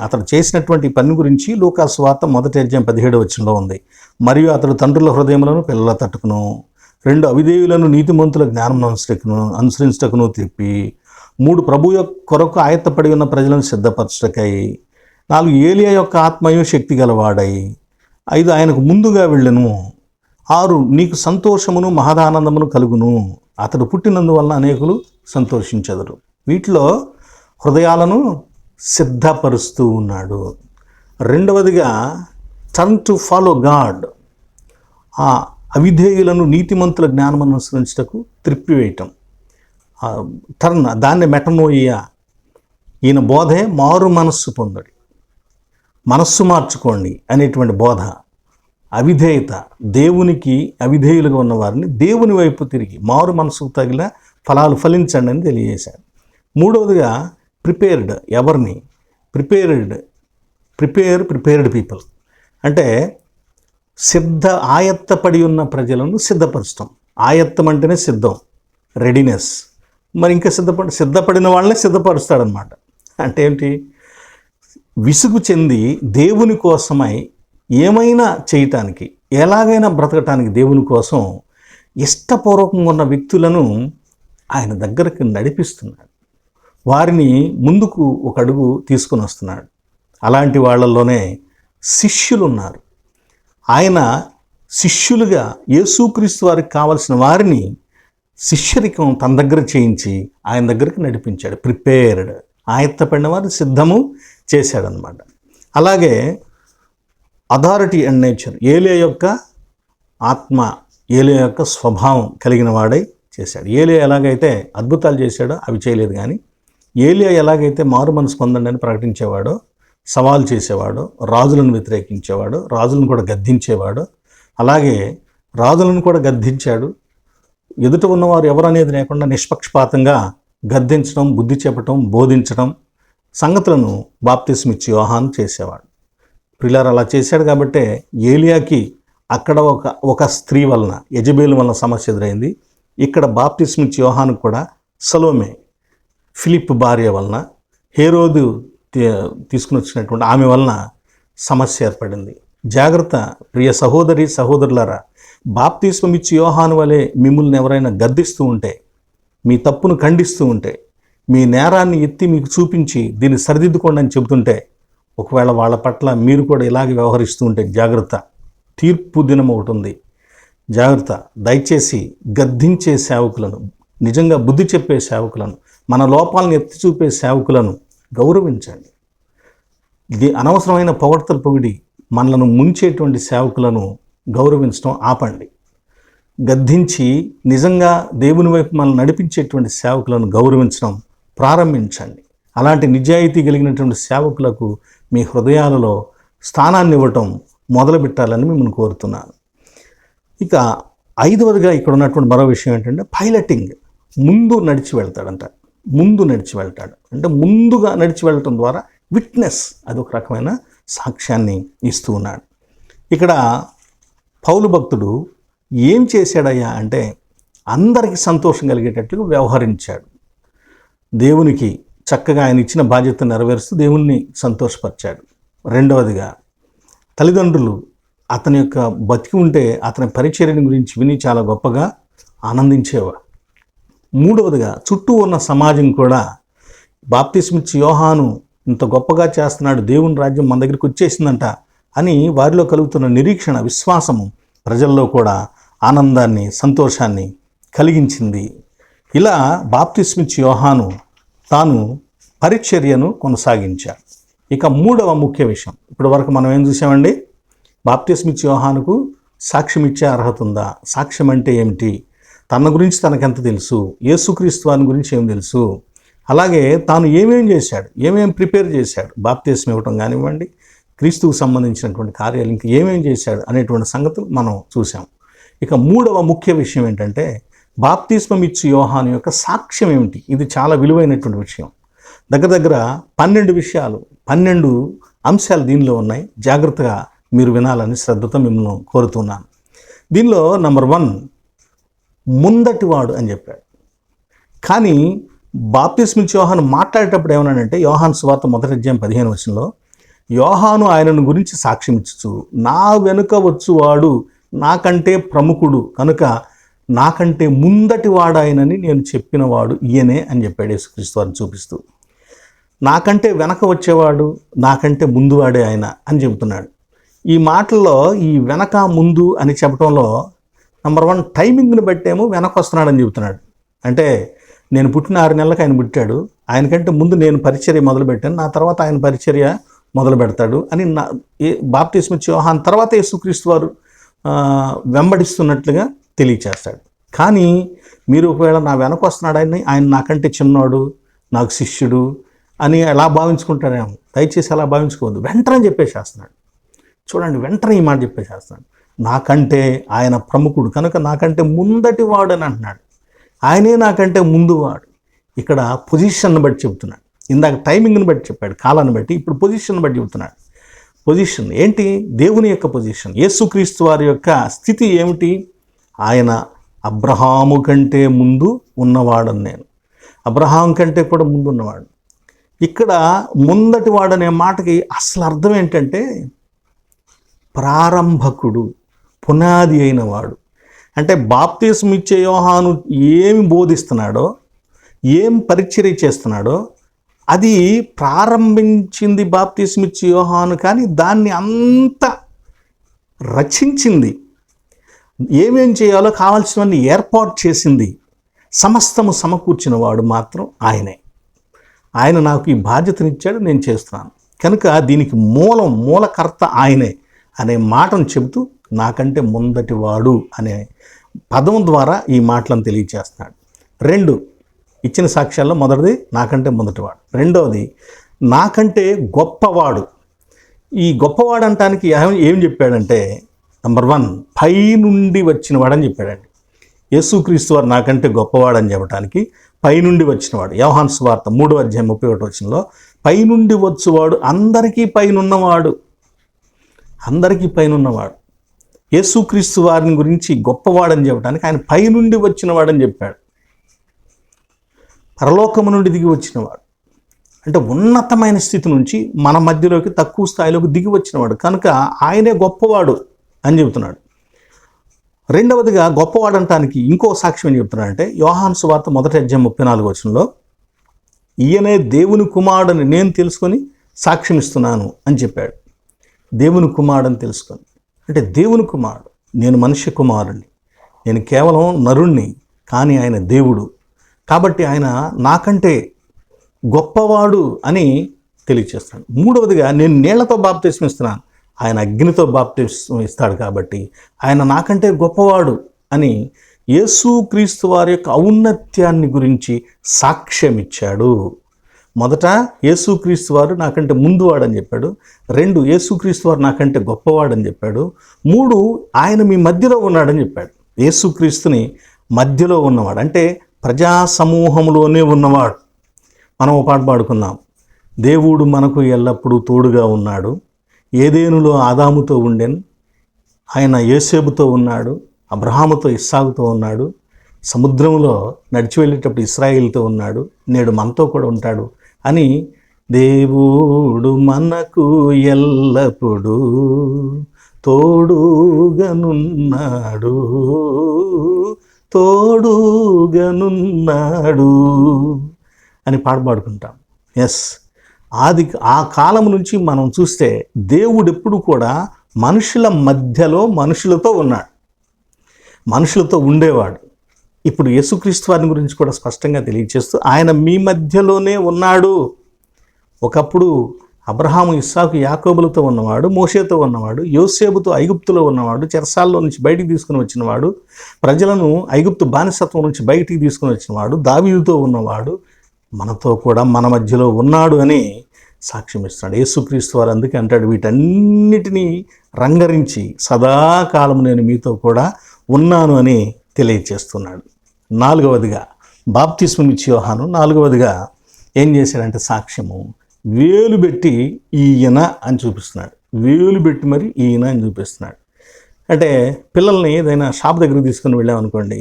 అతను చేసినటువంటి పని గురించి లూకా సువార్త 1:17 ఉంది. మరియు అతడు తండ్రుల హృదయములను పిల్లల తట్టుకును, 2 అవిధేయులను నీతిమంతుల జ్ఞానం అనుసరించటకును తిప్పి, 3 ప్రభు కొరకు ఆయత్తపడి ఉన్న ప్రజలను సిద్ధపరచటకై, 4 ఏలియా యొక్క ఆత్మయు శక్తి గలవాడై, 5 ఆయనకు ముందుగా వెళ్ళెను, 6 నీకు సంతోషమును మహదానందమును కలుగును, అతడు పుట్టినందువలన అనేకులు సంతోషించెదరు. వీటిలో హృదయాలను సిద్ధపరుస్తూ ఉన్నాడు. రెండవదిగా టర్న్ టు ఫాలో గాడ్, ఆ అవిధేయులను నీతిమంతుల జ్ఞానం అనుసరించటకు త్రిప్పివేయటం. దాన్ని మెటనోయియా, ఈయన బోధే మారు మనస్సు పొందడి, మనస్సు మార్చుకోండి అనేటువంటి బోధ. అవిధేయత, దేవునికి అవిధేయులుగా ఉన్న వారిని దేవుని వైపు తిరిగి మారు మనసుకు తగిన ఫలాలు ఫలించండి అని తెలియజేశాడు. మూడవదిగా ప్రిపేర్డ్, ఎవరిని ప్రిపేర్డ్ పీపుల్ అంటే ఆయత్తపడి ఉన్న ప్రజలను సిద్ధపరచడం. ఆయత్తం అంటేనే సిద్ధం, రెడీనెస్. మరి ఇంకా సిద్ధపడిన వాళ్ళనే సిద్ధపరుస్తాడనమాట. అంటే ఏంటి? విసుగు చెంది దేవుని కోసమై ఏమైనా చేయటానికి, ఎలాగైనా బ్రతకటానికి దేవుని కోసం ఇష్టపూర్వకంగా ఉన్న వ్యక్తులను ఆయన దగ్గరికి నడిపిస్తున్నాడు, వారిని ముందుకు ఒక అడుగు తీసుకుని వస్తున్నాడు. అలాంటి వాళ్ళల్లోనే శిష్యులు ఉన్నారు. ఆయన శిష్యులుగా యేసుక్రీస్తు వారికి కావలసిన వారిని శిష్యరికం తన దగ్గర చేయించి ఆయన దగ్గరికి నడిపించాడు. ప్రిపేర్డ్, ఆయత్తపడిన వారిని సిద్ధము చేశాడనమాట. అలాగే అథారిటీ అండ్ నేచర్, ఏలియా యొక్క ఆత్మ, ఏలియా యొక్క స్వభావం కలిగిన వాడై చేశాడు. ఏలియా ఎలాగైతే అద్భుతాలు చేశాడో అవి చేయలేదు, కానీ ఏలియా ఎలాగైతే మారు మనసు పొందండి అని ప్రకటించేవాడో, సవాల్ చేసేవాడో, రాజులను వ్యతిరేకించేవాడో, రాజులను కూడా గద్దించేవాడో, అలాగే రాజులను కూడా గద్దించాడు. ఎదుట ఉన్నవారు ఎవరనేది లేకుండా నిష్పక్షపాతంగా గద్దించడం, బుద్ధి చెప్పటం, బోధించడం సంగతులను బాప్తిస్మిచ్చి యోహాను చేసేవాడు. ప్రియులారా, అలా చేశాడు కాబట్టే ఏలియాకి అక్కడ ఒక స్త్రీ వలన, యెజబేలు వలన సమస్య ఎదురైంది. ఇక్కడ బాప్తిస్మిచ్చి యోహాను కూడా సలోమే, ఫిలిప్ భార్య వలన, హేరోదు తీసుకుని వచ్చినటువంటి ఆమె వలన సమస్య ఏర్పడింది. జాగ్రత్త ప్రియ సహోదరి సహోదరులారా, బాప్తిస్మం ఇచ్చి యోహాను వలె మిమ్మల్ని ఎవరైనా గద్దిస్తూ ఉంటే, మీ తప్పును ఖండిస్తూ ఉంటే, మీ నేరాన్ని ఎత్తి మీకు చూపించి దీన్ని సరిదిద్దుకోండి అని చెబుతుంటే ఒకవేళ వాళ్ళ పట్ల మీరు కూడా ఇలాగే వ్యవహరిస్తూ ఉంటే జాగ్రత్త. తీర్పు దినం ఒకటి ఉంది, జాగ్రత్త. దయచేసి గద్దించే సేవకులను, నిజంగా బుద్ధి చెప్పే సేవకులను, మన లోపాలను ఎత్తి చూపే సేవకులను గౌరవించండి. ఇది అనవసరమైన పొగడ్తలు పొగిడి మనలను ముంచేటువంటి సేవకులను గౌరవించడం ఆపండి. గద్దించి నిజంగా దేవుని వైపు మనల్ని నడిపించేటువంటి సేవకులను గౌరవించడం ప్రారంభించండి. అలాంటి నిజాయితీ కలిగినటువంటి సేవకులకు మీ హృదయాలలో స్థానాన్ని ఇవ్వటం మొదలుపెట్టాలని మిమ్మల్ని కోరుతున్నాను. ఇక 5వదిగా ఇక్కడ ఉన్నటువంటి మరో విషయం ఏంటంటే పైలటింగ్. ముందు నడిచి వెళ్తాడంట. అంటే ముందుగా నడిచి వెళ్ళటం ద్వారా విట్నెస్, అదొక రకమైన సాక్ష్యాన్ని ఇస్తూ ఉన్నాడు. ఇక్కడ పౌలు భక్తుడు ఏం చేశాడయ్యా అంటే అందరికీ సంతోషం కలిగేటట్లుగా వ్యవహరించాడు. దేవునికి చక్కగా ఆయన ఇచ్చిన బాధ్యతను నెరవేరుస్తూ దేవుణ్ణి సంతోషపరిచాడు. 2వదిగా తల్లిదండ్రులు అతని యొక్క బతికి ఉంటే అతని పరిచర్యని గురించి విని చాలా గొప్పగా ఆనందించేవారు. 3వదిగా చుట్టూ ఉన్న సమాజం కూడా బాప్తిస్మిచ్చి యోహాను ఇంత గొప్పగా చేస్తున్నాడు, దేవుని రాజ్యం మన దగ్గరికి వచ్చేసిందంట అని వారిలో కలుగుతున్న నిరీక్షణ, విశ్వాసము ప్రజల్లో కూడా ఆనందాన్ని, సంతోషాన్ని కలిగించింది. ఇలా బాప్తిస్మిచ్చి యోహాను తాను పరిచర్యను కొనసాగించాడు. ఇక 3వ ముఖ్య విషయం, ఇప్పటి వరకు మనం ఏం చూసామండి? బాప్తిస్మిచ్చి యోహానుకు సాక్ష్యం ఇచ్చే అర్హత ఉందా? సాక్ష్యం అంటే ఏమిటి? తన గురించి తనకెంత తెలుసు? యేసుక్రీస్తు వారి గురించి ఏం తెలుసు? అలాగే తాను ఏమేం చేశాడు, ఏమేం ప్రిపేర్ చేశాడు, బాప్తిస్మం ఇవ్వటం కానివ్వండి, క్రీస్తుకు సంబంధించినటువంటి కార్యాలు ఇంకా ఏమేం చేశాడు అనేటువంటి సంగతులు మనం చూసాం. ఇక 3వ ముఖ్య విషయం ఏంటంటే బాప్తిస్మం ఇచ్చి యోహాను యొక్క సాక్ష్యం ఏమిటి? ఇది చాలా విలువైనటువంటి విషయం. దగ్గర 12 అంశాలు దీనిలో ఉన్నాయి. జాగ్రత్తగా మీరు వినాలని శ్రద్ధతో మిమ్మల్ని కోరుతున్నాను. దీనిలో నంబర్ 1 ముందటివాడు అని చెప్పాడు. కానీ బాప్తిస్మిచ్చి యోహాను మాట్లాడేటప్పుడు ఏమన్నాడంటే యోహాను సువార్త 1:15 యోహాను ఆయనను గురించి సాక్ష్యం ఇచ్చు, నా వెనుక వచ్చువాడు నాకంటే ప్రముఖుడు కనుక నాకంటే ముందటి వాడాయనని నేను చెప్పినవాడు ఈయనే అని చెప్పాడు యేసుక్రీస్తు వారిని చూపిస్తూ. నాకంటే వెనక వచ్చేవాడు, నాకంటే ముందువాడే ఆయన అని చెబుతున్నాడు. ఈ మాటల్లో ఈ వెనక ముందు అని చెప్పడంలో నంబర్ 1 టైమింగ్ని బట్టేమో వెనక వస్తున్నాడని చెబుతున్నాడు. అంటే నేను పుట్టిన 6 నెలలకు ఆయన పుట్టాడు, ఆయనకంటే ముందు నేను పరిచర్య మొదలుపెట్టాను, నా తర్వాత ఆయన పరిచర్య మొదలు పెడతాడు అని బాప్తిస్మిచ్చి యోహాను తర్వాత యేసుక్రీస్తు వారు వెంబడిస్తున్నట్లుగా తెలియచేస్తాడు. కానీ మీరు ఒకవేళ నా వెనక వస్తున్నాడని, ఆయన నాకంటే చిన్నవాడు, నాకు శిష్యుడు అని ఎలా భావించుకుంటారేమో. దయచేసి అలా భావించుకోవద్దు. వెంటనే చెప్పేసేస్తున్నాడు. చూడండి, వెంటనే ఈ మాట చెప్పేసేస్తున్నాడు. నాకంటే ఆయన ప్రముఖుడు కనుక నాకంటే ముందటి వాడు అని అంటున్నాడు. ఆయనే నాకంటే ముందువాడు. ఇక్కడ పొజిషన్ని బట్టి చెబుతున్నాడు. ఇందాక టైమింగ్ని బట్టి చెప్పాడు, కాలాన్ని బట్టి. ఇప్పుడు పొజిషన్ బట్టి చెబుతున్నాడు. పొజిషన్ ఏంటి? దేవుని యొక్క పొజిషన్. యేసుక్రీస్తు వారి యొక్క స్థితి ఏమిటి? ఆయన అబ్రహాము కంటే ముందు ఉన్నవాడని నేను. అబ్రహాం కంటే కూడా ముందు ఉన్నవాడు. ఇక్కడ ముందటి వాడు అనే మాటకి అసలు అర్థం ఏంటంటే ప్రారంభకుడు, పునాది అయిన వాడు. అంటే బాప్తిస్మం ఇచ్చే యోహాను ఏమి బోధిస్తున్నాడో, ఏం పరిచర్య చేస్తున్నాడో అది ప్రారంభించింది బాప్తిస్మం ఇచ్చే యోహాను. కానీ దాన్ని అంతా రచించింది, ఏమేం చేయాలో కావాల్సినవన్నీ ఏర్పాటు చేసింది, సమస్తము సమకూర్చిన వాడు మాత్రం ఆయనే. ఆయన నాకు ఈ బాధ్యతనిచ్చాడు, నేను చేస్తున్నాను కనుక దీనికి మూలకర్త ఆయనే అనే మాటను చెబుతూ నాకంటే ముందటి వాడు అనే పదం ద్వారా ఈ మాటలను తెలియచేస్తున్నాడు. 2 ఇచ్చిన సాక్ష్యాల్లో మొదటిది నాకంటే మొదటివాడు, 2వది నాకంటే గొప్పవాడు. ఈ గొప్పవాడు అంటానికి ఏం చెప్పాడంటే నంబర్ 1 పై నుండి వచ్చినవాడని చెప్పాడండి. యేసుక్రీస్తు వారు నాకంటే గొప్పవాడని చెప్పడానికి పై నుండి వచ్చినవాడు. యోహాను సువార్త 3:31 పై నుండి వచ్చువాడు అందరికీ పైనున్నవాడు, అందరికీ పైనున్నవాడు. యేసుక్రీస్తు వారిని గురించి గొప్పవాడని చెప్పడానికి ఆయన పై నుండి వచ్చినవాడని చెప్పాడు. పరలోకము నుండి దిగి వచ్చినవాడు అంటే ఉన్నతమైన స్థితి నుంచి మన మధ్యలోకి తక్కువ స్థాయిలోకి దిగి వచ్చినవాడు కనుక ఆయనే గొప్పవాడు అని చెబుతున్నాడు. 2వదిగా గొప్పవాడు అంటానికి ఇంకో సాక్ష్యం ఏం చెప్తున్నాడంటే యోహాను సువార్త 1:34 ఈయనే దేవుని కుమారుడని నేను తెలుసుకొని సాక్ష్యం ఇస్తున్నాను అని చెప్పాడు. దేవుని కుమారుడని తెలుసుకొని, అంటే దేవుని కుమారుడు, నేను మనుష్య కుమారుణ్ణి, నేను కేవలం నరుణ్ణి, కానీ ఆయన దేవుడు కాబట్టి ఆయన నాకంటే గొప్పవాడు అని తెలియచేస్తాడు. మూడవదిగా, నేను నీళ్లతో బాప్తిస్మం ఇస్తున్నాను, ఆయన అగ్నితో బాప్తిస్మం ఇస్తాడు కాబట్టి ఆయన నాకంటే గొప్పవాడు అని యేసుక్రీస్తు వారి యొక్క ఔన్నత్యాన్ని గురించి సాక్ష్యం ఇచ్చాడు. మొదట యేసుక్రీస్తు వారు నాకంటే ముందువాడని చెప్పాడు. 2, యేసుక్రీస్తు వారు నాకంటే గొప్పవాడని చెప్పాడు. 3, ఆయన మీ మధ్యలో ఉన్నాడని చెప్పాడు. యేసుక్రీస్తుని మధ్యలో ఉన్నవాడు అంటే ప్రజా సమూహంలోనే ఉన్నవాడు. మనం ఒక పాట పాడుకున్నాం, దేవుడు మనకు ఎల్లప్పుడూ తోడుగా ఉన్నాడు, ఏదేనులో ఆదాముతో ఉండెను, ఆయన యోసేపుతో ఉన్నాడు, అబ్రహాముతో ఇస్సాకుతో ఉన్నాడు, సముద్రంలో నడిచి వెళ్ళేటప్పుడు ఇశ్రాయేలుతో ఉన్నాడు, నేడు మనతో కూడా ఉంటాడు అని దేవుడు మనకు ఎల్లప్పుడూ తోడుగానున్నాడు, తోడుగానున్నాడు అని పాడుకుంటాం. ఎస్, ఆ కాలం నుంచి మనం చూస్తే దేవుడు ఎప్పుడు కూడా మనుషుల మధ్యలో మనుషులతో ఉన్నాడు, మనుషులతో ఉండేవాడు. ఇప్పుడు యేసుక్రీస్తు వారిని గురించి కూడా స్పష్టంగా తెలియజేస్తూ ఆయన మీ మధ్యలోనే ఉన్నాడు. ఒకప్పుడు అబ్రహాము, ఇస్సాకు, యాకోబులతో ఉన్నవాడు, మోషేతో ఉన్నవాడు, యోసేపుతో ఐగుప్తులో ఉన్నవాడు, చెరసాల్లో నుంచి బయటికి తీసుకుని వచ్చినవాడు, ప్రజలను ఐగుప్తు బానిసత్వం నుంచి బయటికి తీసుకుని వచ్చినవాడు, దావీదుతో ఉన్నవాడు, మనతో కూడా మన మధ్యలో ఉన్నాడు అని సాక్ష్యం ఇస్తున్నాడు. యేసుక్రీస్తు వారు అందుకే అంటాడు, వీటన్నిటినీ రంగరించి సదాకాలం నేను మీతో కూడా ఉన్నాను అని తెలియచేస్తున్నాడు. 4వదిగా బాప్తిస్మం ఇచ్చి యోహాను 4వదిగా ఏం చేశాడంటే సాక్ష్యము, వేలు పెట్టి ఈయన అని చూపిస్తున్నాడు. వేలు పెట్టి మరి ఈయన అని చూపిస్తున్నాడు. అంటే పిల్లల్ని ఏదైనా షాప్ దగ్గరికి తీసుకుని వెళ్ళామనుకోండి,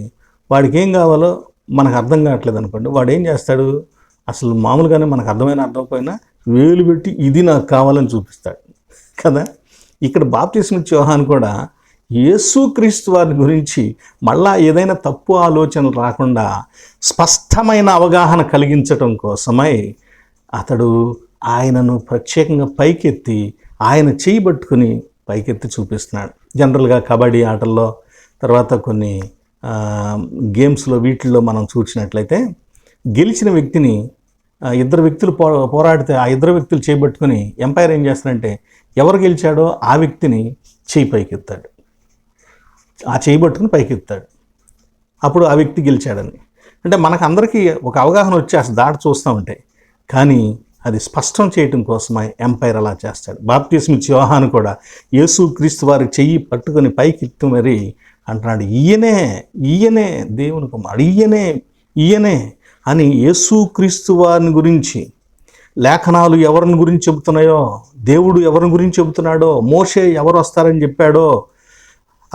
వాడికి ఏం కావాలో మనకు అర్థం కావట్లేదు అనుకోండి, వాడు ఏం చేస్తాడు, అసలు మామూలుగానే మనకు అర్థమైనా వేలు పెట్టి ఇది నాకు కావాలని చూపిస్తాడు కదా. ఇక్కడ బాప్తిస్మం ఇచ్చే యోహాను కూడా యేసుక్రీస్తు వారి గురించి మళ్ళా ఏదైనా తప్పు ఆలోచనలు రాకుండా స్పష్టమైన అవగాహన కలిగించటం కోసమై అతడు ఆయనను ప్రత్యేకంగా పైకెత్తి ఆయన చేయి పట్టుకుని పైకెత్తి చూపిస్తున్నాడు. జనరల్గా కబడ్డీ ఆటల్లో, తర్వాత కొన్ని గేమ్స్లో వీటిల్లో మనం చూసినట్లయితే గెలిచిన వ్యక్తిని ఇద్దరు వ్యక్తులు పోరాడితే ఆ ఇద్దరు వ్యక్తులు చేపట్టుకుని ఎంపైర్ ఏం చేస్తాడంటే ఎవరు గెలిచాడో ఆ వ్యక్తిని చేయి పైకెత్తాడు, ఆ చేయి పట్టుకుని పైకెత్తాడు, అప్పుడు ఆ వ్యక్తి గెలిచాడని. అంటే మనకు అందరికీ ఒక అవగాహన వచ్చేసి దాటి చూస్తూ ఉంటే, కానీ అది స్పష్టం చేయటం కోసమై ఎంపైర్ అలా చేస్తాడు. బాప్తిస్మం ఇచ్చే యోహాను కూడా యేసుక్రీస్తు వారి చెయ్యి పట్టుకొని పైకెత్తి మరి అంటున్నాడు, ఈయనే దేవుని కుమారుడు, ఈయనే అని యేసుక్రీస్తు వారిని గురించి లేఖనాలు ఎవరిని గురించి చెబుతున్నాయో, దేవుడు ఎవరిని గురించి చెబుతున్నాడో, మోషే ఎవరు వస్తారని చెప్పాడో,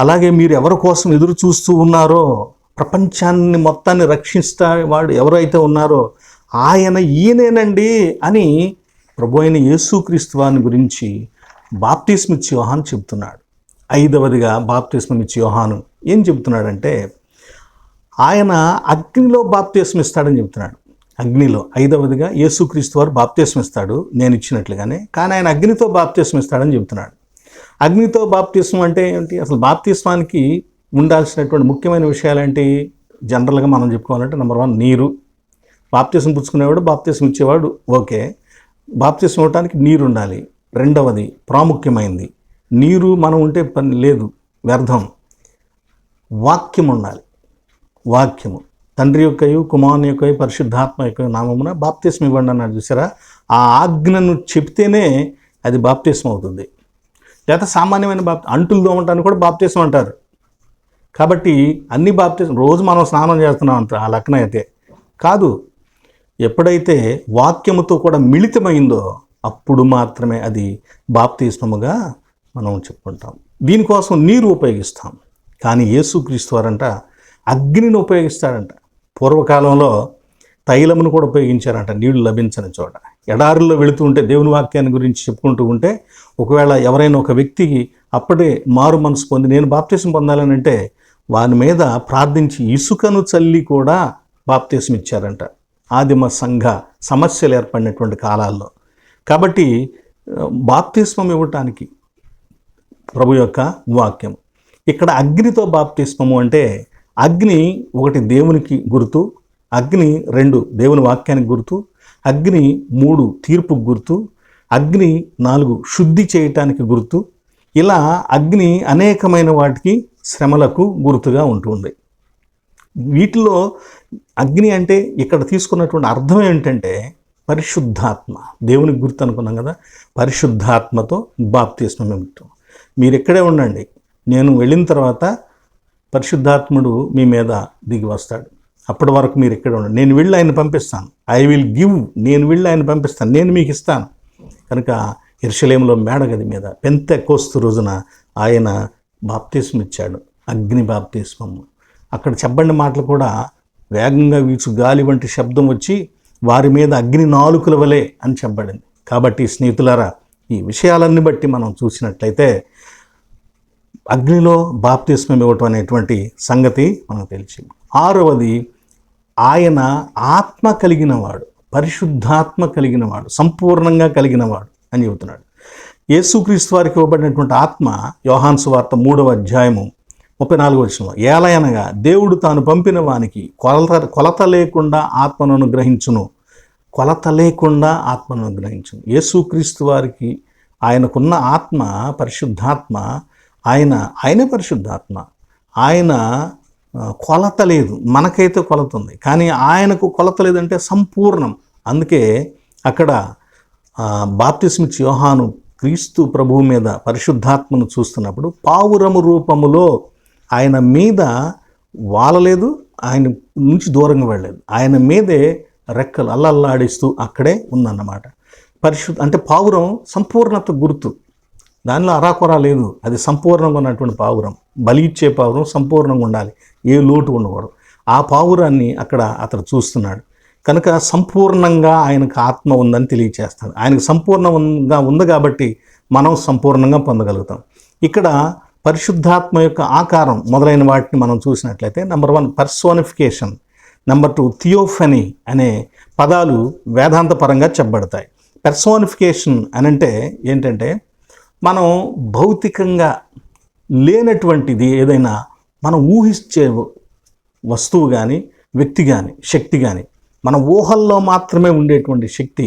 అలాగే మీరు ఎవరి కోసం ఎదురు చూస్తూ ఉన్నారో, ప్రపంచాన్ని మొత్తాన్ని రక్షిస్తా వాడు ఎవరైతే ఉన్నారో ఈయనేనండి అని ప్రభు అయిన యేసుక్రీస్తు వారిని గురించి బాప్తిస్మం ఇచ్చే యోహాను చెబుతున్నాడు. 5వదిగా బాప్తిస్మం ఇచ్చే యోహాను ఏం చెబుతున్నాడంటే ఆయన అగ్నిలో బాప్తిస్మం ఇస్తాడని చెబుతున్నాడు. అగ్నిలో 5వదిగా యేసుక్రీస్తు వారు బాప్తిస్మం ఇస్తాడు నేను ఇచ్చినట్లుగానే, కానీ ఆయన అగ్నితో బాప్తిస్మం ఇస్తాడని చెబుతున్నాడు. అగ్నితో బాప్తిస్మం అంటే ఏంటి? అసలు బాప్తిస్మానికి ఉండాల్సినటువంటి ముఖ్యమైన విషయాలు ఏంటి? జనరల్గా మనం చెప్పుకోవాలంటే నెంబర్ 1 నీరు. బాప్తిస్మం పుచ్చుకునేవాడు, బాప్తిస్మం ఇచ్చేవాడు ఓకే, బాప్తిస్మం ఇవ్వడానికి నీరు ఉండాలి. 2వది ప్రాముఖ్యమైనది, నీరు మనం ఉంటే పని లేదు, వ్యర్థం. వాక్యం ఉండాలి. వాక్యము, తండ్రి యొక్కయు కుమారుని యొక్కయు పరిశుద్ధాత్మ యొక్క నామమున బాప్తిస్మం ఇవ్వండి అన్నాడు చూసారా. ఆ ఆజ్ఞను చెప్తేనే అది బాప్తిస్మం అవుతుంది. లేదా సామాన్యమైన అంటులు దోమటానికి కూడా బాప్తిస్మం అంటారు. కాబట్టి అన్ని బాప్తిస్మం రోజు మనం స్నానం చేస్తున్నాం అంత ఆ లెక్కన అయితే కాదు. ఎప్పుడైతే వాక్యముతో కూడా మిళితమైందో అప్పుడు మాత్రమే అది బాప్తిస్మముగా మనం చెప్పుకుంటాం. దీనికోసం నీరు ఉపయోగిస్తాం, కానీ యేసుక్రీస్తు వారంట అగ్నిని ఉపయోగిస్తాడంట. పూర్వకాలంలో తైలమును కూడా ఉపయోగించారంట నీళ్లు లభించని చోట. ఎడారుల్లో వెళుతూ ఉంటే దేవుని వాక్యాన్ని గురించి చెప్పుకుంటూ ఉంటే ఒకవేళ ఎవరైనా ఒక వ్యక్తికి అప్పుడే మారు మనసు పొంది నేను బాప్తిస్మం పొందాలని అంటే వాని మీద ప్రార్థించి ఇసుకను చల్లి కూడా బాప్తిస్మం ఇచ్చారంట ఆదిమ సంఘ సమస్యలు ఏర్పడినటువంటి కాలాల్లో. కాబట్టి బాప్తిస్మం ఇవ్వటానికి ప్రభు యొక్క వాక్యం. ఇక్కడ అగ్నితో బాప్తిస్మము అంటే అగ్ని ఒకటి దేవునికి గుర్తు, అగ్ని 2 దేవుని వాక్యానికి గుర్తు, అగ్ని 3 తీర్పుకు గుర్తు, అగ్ని 4 శుద్ధి చేయటానికి గుర్తు. ఇలా అగ్ని అనేకమైన వాటికి శ్రమలకు గుర్తుగా ఉంటుంది. వీటిలో అగ్ని అంటే ఇక్కడ తీసుకున్నటువంటి అర్థం ఏంటంటే పరిశుద్ధాత్మ, దేవునికి గుర్తు అనుకున్నాం కదా, పరిశుద్ధాత్మతో బాప్తిస్మం ఇవ్వటం. మీరు ఇక్కడే ఉండండి, నేను వెళ్ళిన తర్వాత పరిశుద్ధాత్ముడు మీ మీద దిగి వస్తాడు. అప్పటి వరకు మీరు ఇక్కడ ఉండండి, నేను వెళ్ళి ఆయన పంపిస్తాను. ఐ విల్ గివ్, నేను వెళ్ళి ఆయన పంపిస్తాను, నేను మీకు ఇస్తాను. కనుక యెరూషలేములో మేడగది మీద పెంతెకోస్తు రోజున ఆయన బాప్తిస్మం ఇచ్చాడు, అగ్ని బాప్తిస్మము. అక్కడ చెప్పబడిన మాటలు కూడా వేగంగా వీచు గాలి వంటి శబ్దం వచ్చి వారి మీద అగ్ని నాలుకల వలె అని చెప్పబడింది. కాబట్టి స్నేహితులారా, ఈ విషయాలన్నీ బట్టి మనం చూసినట్లయితే అగ్నిలో బాప్తిస్మం ఇవ్వటం అనేటువంటి సంగతి మనకు తెలిసింది. 6వది, ఆయన ఆత్మ కలిగినవాడు, పరిశుద్ధాత్మ కలిగినవాడు, సంపూర్ణంగా కలిగినవాడు అని చెబుతున్నాడు. యేసుక్రీస్తు వారికి ఇవ్వబడినటువంటి ఆత్మ యోహాను సువార్త 3వ అధ్యాయము 34వ వచనం, ఏలయనగా దేవుడు తాను పంపిన వానికి కొలత లేకుండా ఆత్మను అనుగ్రహించును, కొలత లేకుండా ఆత్మను అనుగ్రహించును. యేసుక్రీస్తు వారికి ఆయనకున్న ఆత్మ పరిశుద్ధాత్మ, ఆయనే పరిశుద్ధాత్మ. ఆయన కొలత లేదు, మనకైతే కొలత ఉంది, కానీ ఆయనకు కొలత లేదంటే సంపూర్ణం. అందుకే అక్కడ బాప్తిస్మిచ్చి యోహాను క్రీస్తు ప్రభువు మీద పరిశుద్ధాత్మను చూస్తున్నప్పుడు పావురము రూపములో ఆయన మీద వాలలేదు, ఆయన నుంచి దూరంగా వెళ్ళలేదు, ఆయన మీదే రెక్కలు అల్లల్లాడిస్తూ అక్కడే ఉందన్నమాట. అంటే పావురం సంపూర్ణత గుర్తు, దానిలో అరాకొరా లేదు, అది సంపూర్ణంగా ఉన్నటువంటి పావురం. బలి ఇచ్చే పావురం సంపూర్ణంగా ఉండాలి, ఏ లోటు ఉండకూడదు. ఆ పావురాన్ని అక్కడ అతడు చూస్తున్నాడు. కనుక సంపూర్ణంగా ఆయనకు ఆత్మ ఉందని తెలియచేస్తాడు. ఆయనకు సంపూర్ణంగా ఉంది కాబట్టి మనం సంపూర్ణంగా పొందగలుగుతాం. ఇక్కడ పరిశుద్ధాత్మ యొక్క ఆకారం మొదలైన వాటిని మనం చూసినట్లయితే నెంబర్ 1 పర్సోనిఫికేషన్, నెంబర్ 2 థియోఫనీ అనే పదాలు వేదాంత పరంగా చెప్పబడతాయి. పర్సోనిఫికేషన్ అనంటే ఏంటంటే మనం భౌతికంగా లేనటువంటిది ఏదైనా మనం ఊహించే వస్తువు కానీ వ్యక్తి కానీ శక్తి కానీ మన ఊహల్లో మాత్రమే ఉండేటువంటి శక్తి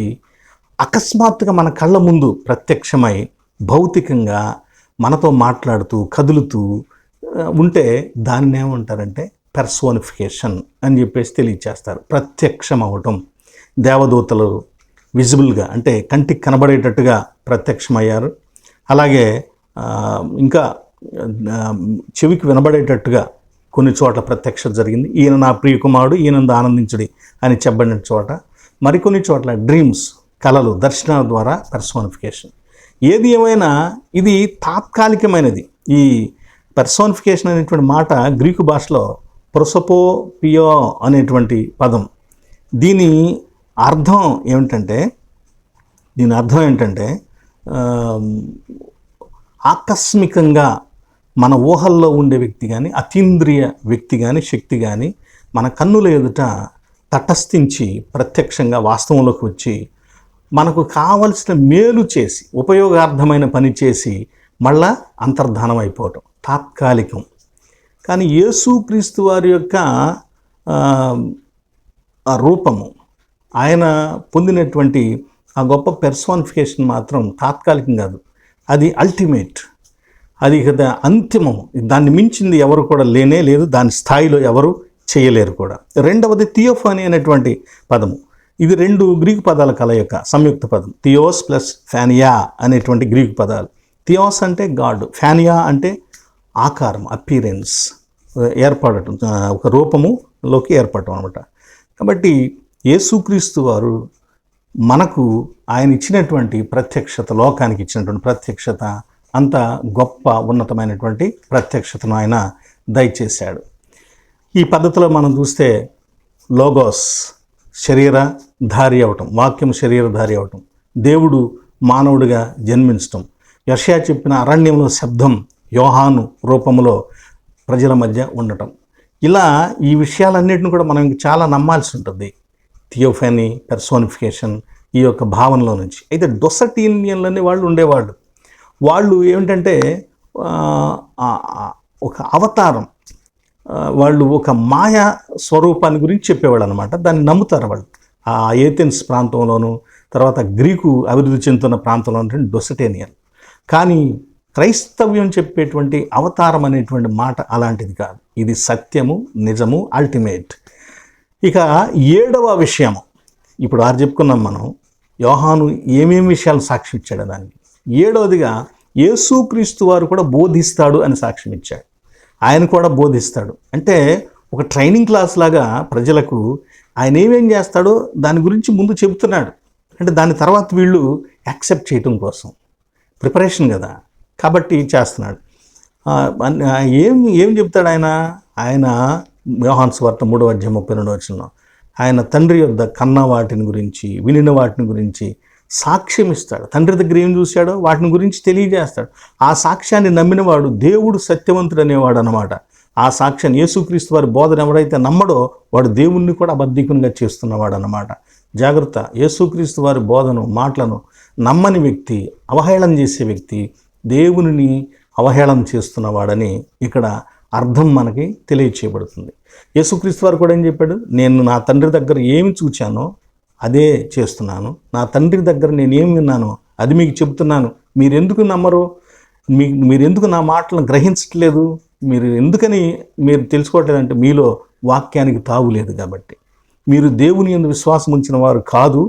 అకస్మాత్తుగా మన కళ్ళ ముందు ప్రత్యక్షమై భౌతికంగా మనతో మాట్లాడుతూ కదులుతూ ఉంటే దాన్ని ఏమంటారంటే పర్సోనిఫికేషన్ అని చెప్పేసి తెలియచేస్తారు. ప్రత్యక్షం అవ్వటం, దేవదూతలు విజిబుల్గా అంటే కంటికి కనబడేటట్టుగా ప్రత్యక్షమయ్యారు. అలాగే ఇంకా చెవికి వినబడేటట్టుగా కొన్ని చోట్ల ప్రత్యక్షత జరిగింది. ఈయన నా ప్రియకుమారుడు, ఈయనందు ఆనందించుడి అని చెప్పబడిన చోట, మరికొన్ని చోట్ల డ్రీమ్స్, కలలు, దర్శనాల ద్వారా పర్సోనిఫికేషన్. ఏది ఏమైనా ఇది తాత్కాలికమైనది. ఈ పర్సోనిఫికేషన్ అనేటువంటి మాట గ్రీకు భాషలో ప్రొసోపోపియో అనేటువంటి పదం. దీని అర్థం ఏమిటంటే ఆకస్మికంగా మన ఊహల్లో ఉండే వ్యక్తి కానీ అతీంద్రియ వ్యక్తి కానీ శక్తి కానీ మన కన్నుల ఎదుట తటస్థించి ప్రత్యక్షంగా వాస్తవంలోకి వచ్చి మనకు కావలసిన మేలు చేసి ఉపయోగార్థమైన పని చేసి మళ్ళా అంతర్ధానం అయిపోవటం తాత్కాలికం. కానీ యేసుక్రీస్తు వారి యొక్క ఆ రూపము, ఆయన పొందినటువంటి ఆ గొప్ప పర్సోనిఫికేషన్ మాత్రం తాత్కాలికం కాదు, అది అల్టిమేట్, అది కదా అంతిమం. దాన్ని మించింది ఎవరు కూడా లేనే లేదు, దాని స్థాయిలో ఎవరు చేయలేరు కూడా. రెండవది థియోఫనీ అనేటువంటి పదము. ఇది 2 గ్రీకు పదాల కలయిక, సంయుక్త పదం. థియోస్ ప్లస్ ఫానియా అనేటువంటి గ్రీకు పదాలు. థియోస్ అంటే గాడ్, ఫానియా అంటే ఆకారం, అపీరెన్స్, ఏర్పడటం, ఒక రూపములోకి ఏర్పడటం అనమాట. కాబట్టి యేసుక్రీస్తు వారు మనకు ఆయన ఇచ్చినటువంటి ప్రత్యక్షత, లోకానికి ఇచ్చినటువంటి ప్రత్యక్షత, అంత గొప్ప ఉన్నతమైనటువంటి ప్రత్యక్షతను ఆయన దయచేశాడు. ఈ పద్ధతిలో మనం చూస్తే లోగోస్ శరీరధారి అవటం, వాక్యం శరీరధారి అవటం, దేవుడు మానవుడిగా జన్మించటం, యెషయా చెప్పిన అరణ్యంలో శబ్దం యోహాను రూపంలో ప్రజల మధ్య ఉండటం, ఇలా ఈ విషయాలన్నిటిని కూడా మనం చాలా నమ్మాల్సి ఉంటుంది. థియోఫనీ, పర్సోనిఫికేషన్, ఈ యొక్క భావనలో నుంచి. అయితే డొసటీనియన్లని వాళ్ళు ఉండేవాళ్ళు. వాళ్ళు ఏమిటంటే ఒక అవతారం, వాళ్ళు ఒక మాయా స్వరూపాన్ని గురించి చెప్పేవాళ్ళు అనమాట. దాన్ని నమ్ముతారు వాళ్ళు. ఆ ఏథెన్స్ ప్రాంతంలోను, తర్వాత గ్రీకు అభివృద్ధి చెందుతున్న ప్రాంతంలో ఉన్నటువంటి డొసటేనియన్. కానీ క్రైస్తవ్యం చెప్పేటువంటి అవతారం అనేటువంటి మాట అలాంటిది కాదు. ఇది సత్యము, నిజము, అల్టిమేట్. ఇక 7వ విషయము, ఇప్పుడు చెప్పుకున్నాం మనం, యోహాను ఏమేమి విషయాలు సాక్ష్యం ఇచ్చాడు దానికి. 7వదిగా యేసుక్రీస్తు వారు కూడా బోధిస్తాడు అని సాక్ష్యం ఇచ్చాడు. ఆయన కూడా బోధిస్తాడు అంటే ఒక ట్రైనింగ్ క్లాస్ లాగా ప్రజలకు ఆయన ఏమేం చేస్తాడో దాని గురించి ముందు చెబుతున్నాడు. అంటే దాని తర్వాత వీళ్ళు యాక్సెప్ట్ చేయటం కోసం ప్రిపరేషన్ కదా, కాబట్టి చేస్తున్నాడు. ఏం చెప్తాడు ఆయన యోహాను సువార్త 3:32 ఆయన తండ్రి యొద్ద కన్న వాటిని గురించి, వినిన వాటిని గురించి సాక్ష్యం ఇస్తాడు. తండ్రి దగ్గర ఏం చూశాడో వాటిని గురించి తెలియజేస్తాడు. ఆ సాక్ష్యాన్ని నమ్మినవాడు దేవుడు సత్యవంతుడు అనేవాడు అనమాట. ఆ సాక్ష్యాన్ని, యేసుక్రీస్తు వారి బోధన ఎవరైతే నమ్మడో వాడు దేవుణ్ణి కూడా అబద్ధికునిగా చేస్తున్నవాడు అనమాట. జాగ్రత్త, యేసుక్రీస్తు వారి బోధను, మాటలను నమ్మని వ్యక్తి, అవహేళన చేసే వ్యక్తి దేవునిని అవహేళన చేస్తున్నవాడని ఇక్కడ అర్థం మనకి తెలియచేయబడుతుంది. యేసుక్రీస్తు వారు కూడా ఏం చెప్పాడు? నేను నా తండ్రి దగ్గర ఏమి చూచానో అదే చేస్తున్నాను, నా తండ్రి దగ్గర నేనేమి విన్నానో అది మీకు చెబుతున్నాను. మీరెందుకు నమ్మరు? మీరెందుకు నా మాటలను గ్రహించట్లేదు? ఎందుకని మీరు తెలుసుకోవట్లేదంటే మీలో వాక్యానికి తావులేదు కాబట్టి. మీరు దేవుని యందు విశ్వాసం ఉంచిన వారు కాదు,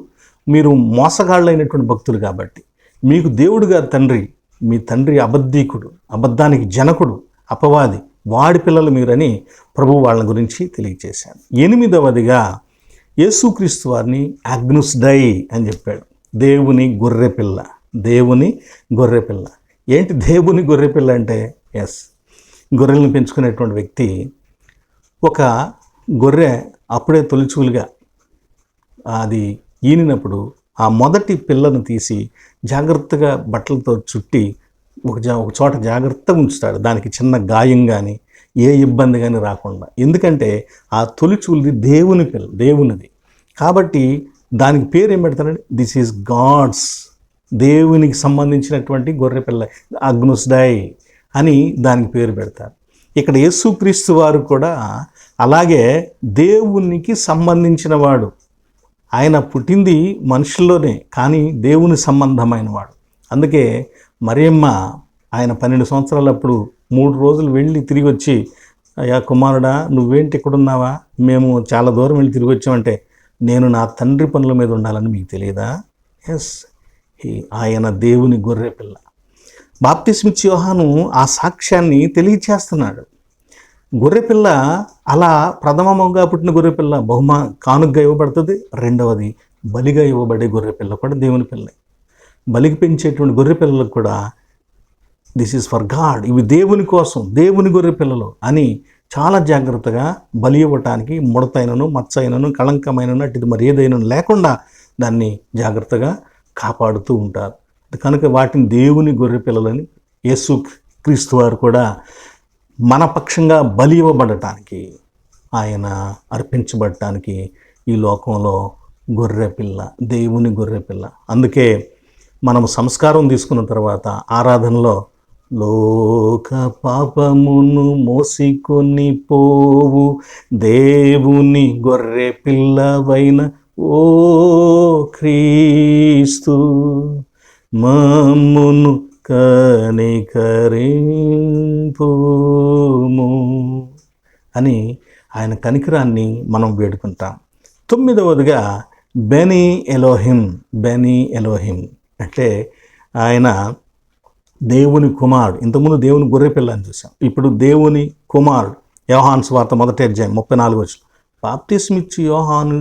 మీరు మోసగాళ్ళైనటువంటి భక్తులు కాబట్టి. మీకు దేవుడుగా తండ్రి, మీ తండ్రి అబద్ధీకుడు, అబద్ధానికి జనకుడు, అపవాది, వాడి పిల్లలు మీరని ప్రభు వాళ్ళ గురించి తెలియజేశాడు. 8వదిగా యేసుక్రీస్తు వారిని అగ్నుస్ డై అని చెప్పాడు. దేవుని గొర్రెపిల్ల, దేవుని గొర్రెపిల్ల. ఏంటి దేవుని గొర్రెపిల్ల అంటే? గొర్రెలను పెంచుకునేటువంటి వ్యక్తి, ఒక గొర్రె అప్పుడే తొలిచూలుగా అది ఈనినప్పుడు ఆ మొదటి పిల్లను తీసి జాగ్రత్తగా బట్టలతో చుట్టి ఒక చోట జాగ్రత్తగా ఉంచుతాడు. దానికి చిన్న గాయం కానీ ఏ ఇబ్బంది కానీ రాకుండా. ఎందుకంటే ఆ తొలిచూలుది దేవుని పిల్ల, దేవునిది కాబట్టి దానికి పేరు ఏం పెడతారంటే దిస్ ఈజ్ గాడ్స్, దేవునికి సంబంధించినటువంటి గొర్రె పిల్ల, అగ్నుస్ డై అని దానికి పేరు పెడతారు. ఇక్కడ యేసుక్రీస్తు వారు కూడా అలాగే దేవునికి సంబంధించిన వాడు. ఆయన పుట్టింది మనుషుల్లోనే, కానీ దేవుని సంబంధమైన వాడు. అందుకే మరియమ్మ ఆయన 12 సంవత్సరాలప్పుడు 3 రోజులు వెళ్ళి తిరిగి వచ్చి, అయ్యా కుమారుడా నువ్వేంటి ఇక్కడున్నావా? మేము చాలా దూరం వెళ్ళి తిరిగి వచ్చామంటే, నేను నా తండ్రి పనుల మీద ఉండాలని మీకు తెలియదా? ఆయన దేవుని గొర్రె పిల్ల. బాప్తిస్మిచ్చి యోహాను ఆ సాక్ష్యాన్ని తెలియచేస్తున్నాడు. గొర్రెపిల్ల అలా ప్రథమముగా పుట్టిన గొర్రెపిల్ల కానుకగా ఇవ్వబడుతుంది. 2వది బలిగా ఇవ్వబడే గొర్రెపిల్ల కూడా దేవుని పిల్లే. బలికి పెంచేటువంటి గొర్రెపిల్లలకు కూడా దిస్ ఈజ్ ఫర్ గాడ్, ఇవి దేవుని కోసం, దేవుని గొర్రెపిల్లలు అని చాలా జాగ్రత్తగా బలి ఇవ్వటానికి ముడతైనను, మచ్చైనను, కళంకమైనను అటు మరి ఏదైనా లేకుండా దాన్ని జాగ్రత్తగా కాపాడుతూ ఉంటారు. కనుక వాటిని దేవుని గొర్రెపిల్లలని యేసు క్రీస్తు వారు కూడా మన పక్షంగా బలి ఇవ్వబడటానికి, ఆయన అర్పించబడటానికి ఈ లోకంలో గొర్రెపిల్ల, దేవుని గొర్రెపిల్ల. అందుకే మనము సంస్కారం తీసుకున్న తర్వాత ఆరాధనలో లోక పాపమును మోసికొని పోవు దేవుని గొర్రె పిల్లవైన ఓ క్రీస్తు మమ్మును కనికరింపుము అని ఆయన కనికరాన్ని మనం వేడుకుంటాం. 9వదిగా బెనీ ఎలోహిం, బెనీ ఎలోహిం అంటే ఆయన దేవుని కుమారుడు. ఇంతకుముందు దేవుని గొర్రెపిల్ల అని చూసాం, ఇప్పుడు దేవుని కుమారుడు. యోహాను సువార్త 1:34 బాప్తిస్మిచ్చి యోహాను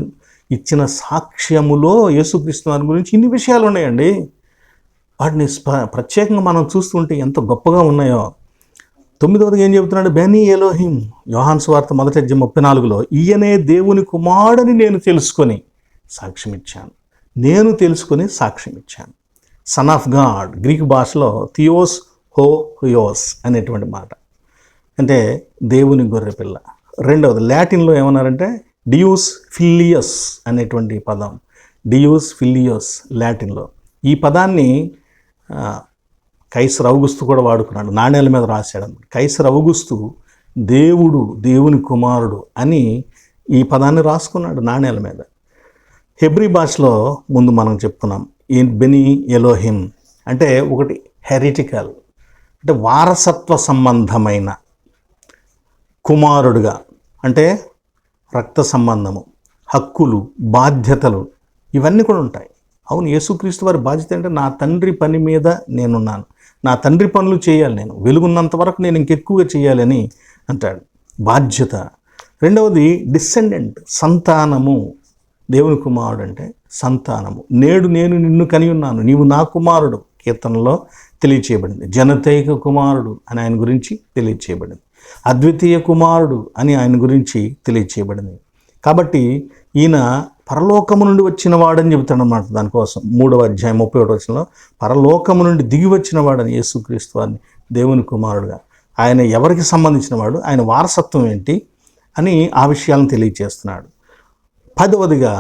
ఇచ్చిన సాక్ష్యములో యేసుక్రీస్తు వారి గురించి ఇన్ని విషయాలు ఉన్నాయండి. వాటిని ప్రత్యేకంగా మనం చూస్తుంటే ఎంత గొప్పగా ఉన్నాయో. 9వదిగా ఏం చెబుతున్నాడు? బెనీ ఎలోహిం. యోహాను సువార్త 1:34 ఈయనే దేవుని కుమారుడని నేను తెలుసుకొని సాక్ష్యం ఇచ్చాను, నేను తెలుసుకొని సాక్ష్యం ఇచ్చాను. సన్ ఆఫ్ గాడ్, గ్రీకు భాషలో థియోస్ హో హుయోస్ అనేటువంటి మాట, అంటే దేవుని గొర్రెపిల్ల. 2వది లాటిన్లో ఏమన్నారంటే డియూస్ ఫిలియస్ అనేటువంటి పదం, డియోస్ ఫిలియోస్ లాటిన్లో. ఈ పదాన్ని కైసర్ ఔగుస్తు కూడా వాడుకున్నాడు, నాణ్యాల మీద రాశాడు. కైసర్ ఔగుస్తు దేవుని కుమారుడు అని ఈ పదాన్ని రాసుకున్నాడు నాణ్యాల మీద. హెబ్రీ భాషలో ముందు మనం చెప్పుకున్నాం బెనీ ఎలోహిమ్ అంటే ఒకటి హెరిటికల్ అంటే వారసత్వ సంబంధమైన, కుమారుడుగా అంటే రక్త సంబంధము, హక్కులు, బాధ్యతలు ఇవన్నీ కూడా ఉంటాయి. అవును, యేసుక్రీస్తు వారి బాధ్యత అంటే నా తండ్రి పని మీద నేనున్నాను, నా తండ్రి పనులు చేయాలి, నేను వెలుగున్నంత వరకు నేను ఇంకెక్కువగా చేయాలని అంటాడు, బాధ్యత. రెండవది డిసెండెంట్, సంతానము. దేవుని కుమారుడు అంటే సంతానము. నేడు నేను నిన్ను కని ఉన్నాను, నీవు నా కుమారుడు కీర్తనలో తెలియచేయబడింది. జనతైక కుమారుడు అని ఆయన గురించి తెలియచేయబడింది. అద్వితీయ కుమారుడు అని ఆయన గురించి తెలియచేయబడింది. కాబట్టి ఈయన పరలోకము నుండి వచ్చిన వాడని చెబుతాడు అన్నమాట. దానికోసం 3వ అధ్యాయం 31వ వచనంలో పరలోకము నుండి దిగి వచ్చిన వాడని యేసుక్రీస్తు వారిని దేవుని కుమారుడుగా, ఆయన ఎవరికి సంబంధించిన వాడు, ఆయన వారసత్వం ఏంటి అని ఆ విషయాలను తెలియచేస్తున్నాడు. 10వదిగా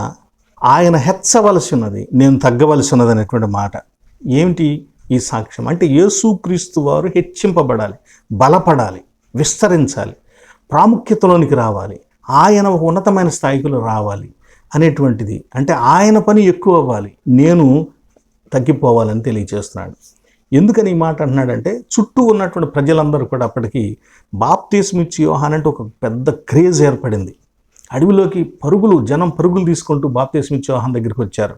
ఆయన హెచ్చవలసి ఉన్నది, నేను తగ్గవలసి ఉన్నది అనేటువంటి మాట. ఏమిటి ఈ సాక్ష్యం అంటే యేసుక్రీస్తు వారు హెచ్చింపబడాలి, బలపడాలి, విస్తరించాలి, ప్రాముఖ్యతలోనికి రావాలి, ఆయన ఒక ఉన్నతమైన స్థాయికి రావాలి అనేటువంటిది. అంటే ఆయన పని ఎక్కువ అవ్వాలి, నేను తగ్గిపోవాలని తెలియచేస్తున్నాడు. ఎందుకని ఈ మాట అంటున్నాడంటే చుట్టూ ఉన్నటువంటి ప్రజలందరూ కూడా అప్పటికి బాప్తిస్మిచ్చి యోహాన్ అంటే ఒక పెద్ద క్రేజ్ ఏర్పడింది. అడవిలోకి జనం పరుగులు తీసుకుంటూ బాప్తిస్మిచ్చి యోహాన్ దగ్గరికి వచ్చారు.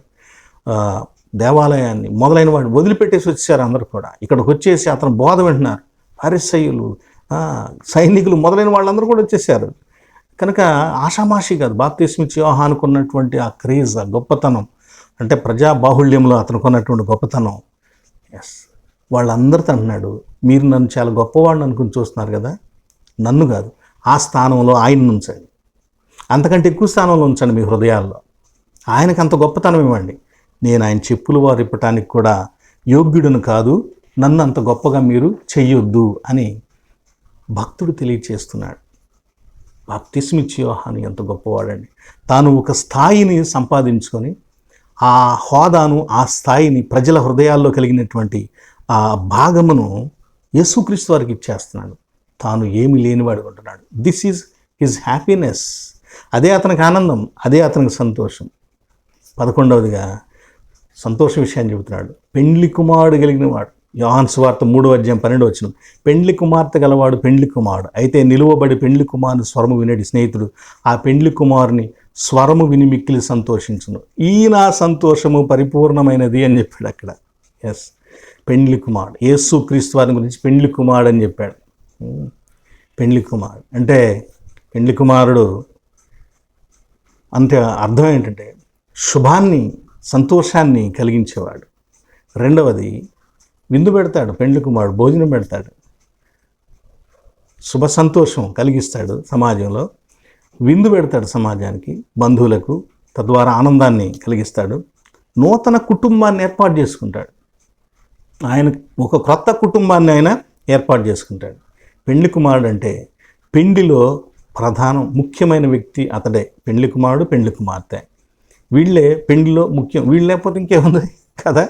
దేవాలయాన్ని మొదలైన వాడు వదిలిపెట్టేసి వచ్చారు అందరూ కూడా. ఇక్కడికి వచ్చేసి అతను బోధ వింటున్నారు. ఫరిసయ్యులు, సైనికులు మొదలైన వాళ్ళందరూ కూడా వచ్చేసారు. కనుక ఆషామాషి కాదు బాప్తిస్మిచ్చి యోహానుకు ఉన్నటువంటి ఆ క్రేజ్, ఆ గొప్పతనం, అంటే ప్రజా బాహుళ్యంలో అతనికి ఉన్నటువంటి గొప్పతనం. ఎస్, వాళ్ళందరితో అంటున్నాడు, మీరు నన్ను చాలా గొప్పవాడిని అనుకుని చూస్తున్నారు కదా, నన్ను కాదు, ఆ స్థానంలో ఆయన ఉంచండి, అంతకంటే ఎక్కువ స్థానంలో ఉంచండి మీ హృదయాల్లో. ఆయనకు అంత గొప్పతనం ఇవ్వండి. నేను ఆయన చెప్పులు వారిప్పటానికి కూడా యోగ్యుడును కాదు, నన్ను అంత గొప్పగా మీరు చెయ్యొద్దు అని భక్తుడు తెలియచేస్తున్నాడు. బాప్తిస్మిచ్చి యోహాను ఎంత గొప్పవాడండి. తాను ఒక స్థాయిని సంపాదించుకొని ఆ హోదాను, ఆ స్థాయిని, ప్రజల హృదయాల్లో కలిగినటువంటి ఆ భాగమును యేసుక్రీస్తు వారికి ఇచ్చేస్తున్నాడు. తాను ఏమి లేనివాడు ఉంటున్నాడు. This is his happiness. అదే అతనికి ఆనందం, అదే అతనికి సంతోషం. 11వదిగా సంతోష విషయాన్ని చెబుతున్నాడు. పెండ్లి కుమారుడు కలిగిన వాడు. యోహాను సువార్త 3వ అధ్యాయం 12వ వచనం. పెండ్లి కుమార్తె గలవాడు పెండ్లి కుమారుడు అయితే నిలువబడి పెండ్లి కుమారుని స్వరము వినేటి స్నేహితుడు ఆ పెండ్లి కుమారుని స్వరము విని మిక్కిలి సంతోషించును. ఈ నా సంతోషము పరిపూర్ణమైనది అని చెప్పాడు అక్కడ. ఎస్, పెండ్లి కుమారుడు యేసుక్రీస్తు వారి గురించి పెండ్లి కుమారుడు అని చెప్పాడు. పెండ్లి కుమారుడు అంటే పెండ్లి కుమారుడు అంతే అర్థం ఏంటంటే శుభాన్ని, సంతోషాన్ని కలిగించేవాడు. రెండవది విందు పెడతాడు, పెండ్లి కుమారుడు భోజనం పెడతాడు, శుభ సంతోషం కలిగిస్తాడు సమాజంలో, విందు పెడతాడు సమాజానికి, బంధువులకు, తద్వారా ఆనందాన్ని కలిగిస్తాడు. నూతన కుటుంబాన్ని ఏర్పాటు చేసుకుంటాడు. ఆయన ఒక క్రొత్త కుటుంబాన్ని ఆయన ఏర్పాటు చేసుకుంటాడు. పెండ్లి కుమారుడు అంటే పెండిలో ప్రధానం, ముఖ్యమైన వ్యక్తి అతడే. పెండ్లి కుమారుడు, పెండ్లి కుమార్తె, వీళ్ళే పెండిలో ముఖ్యం. వీళ్ళు లేకపోతే ఇంకేముంది కదా.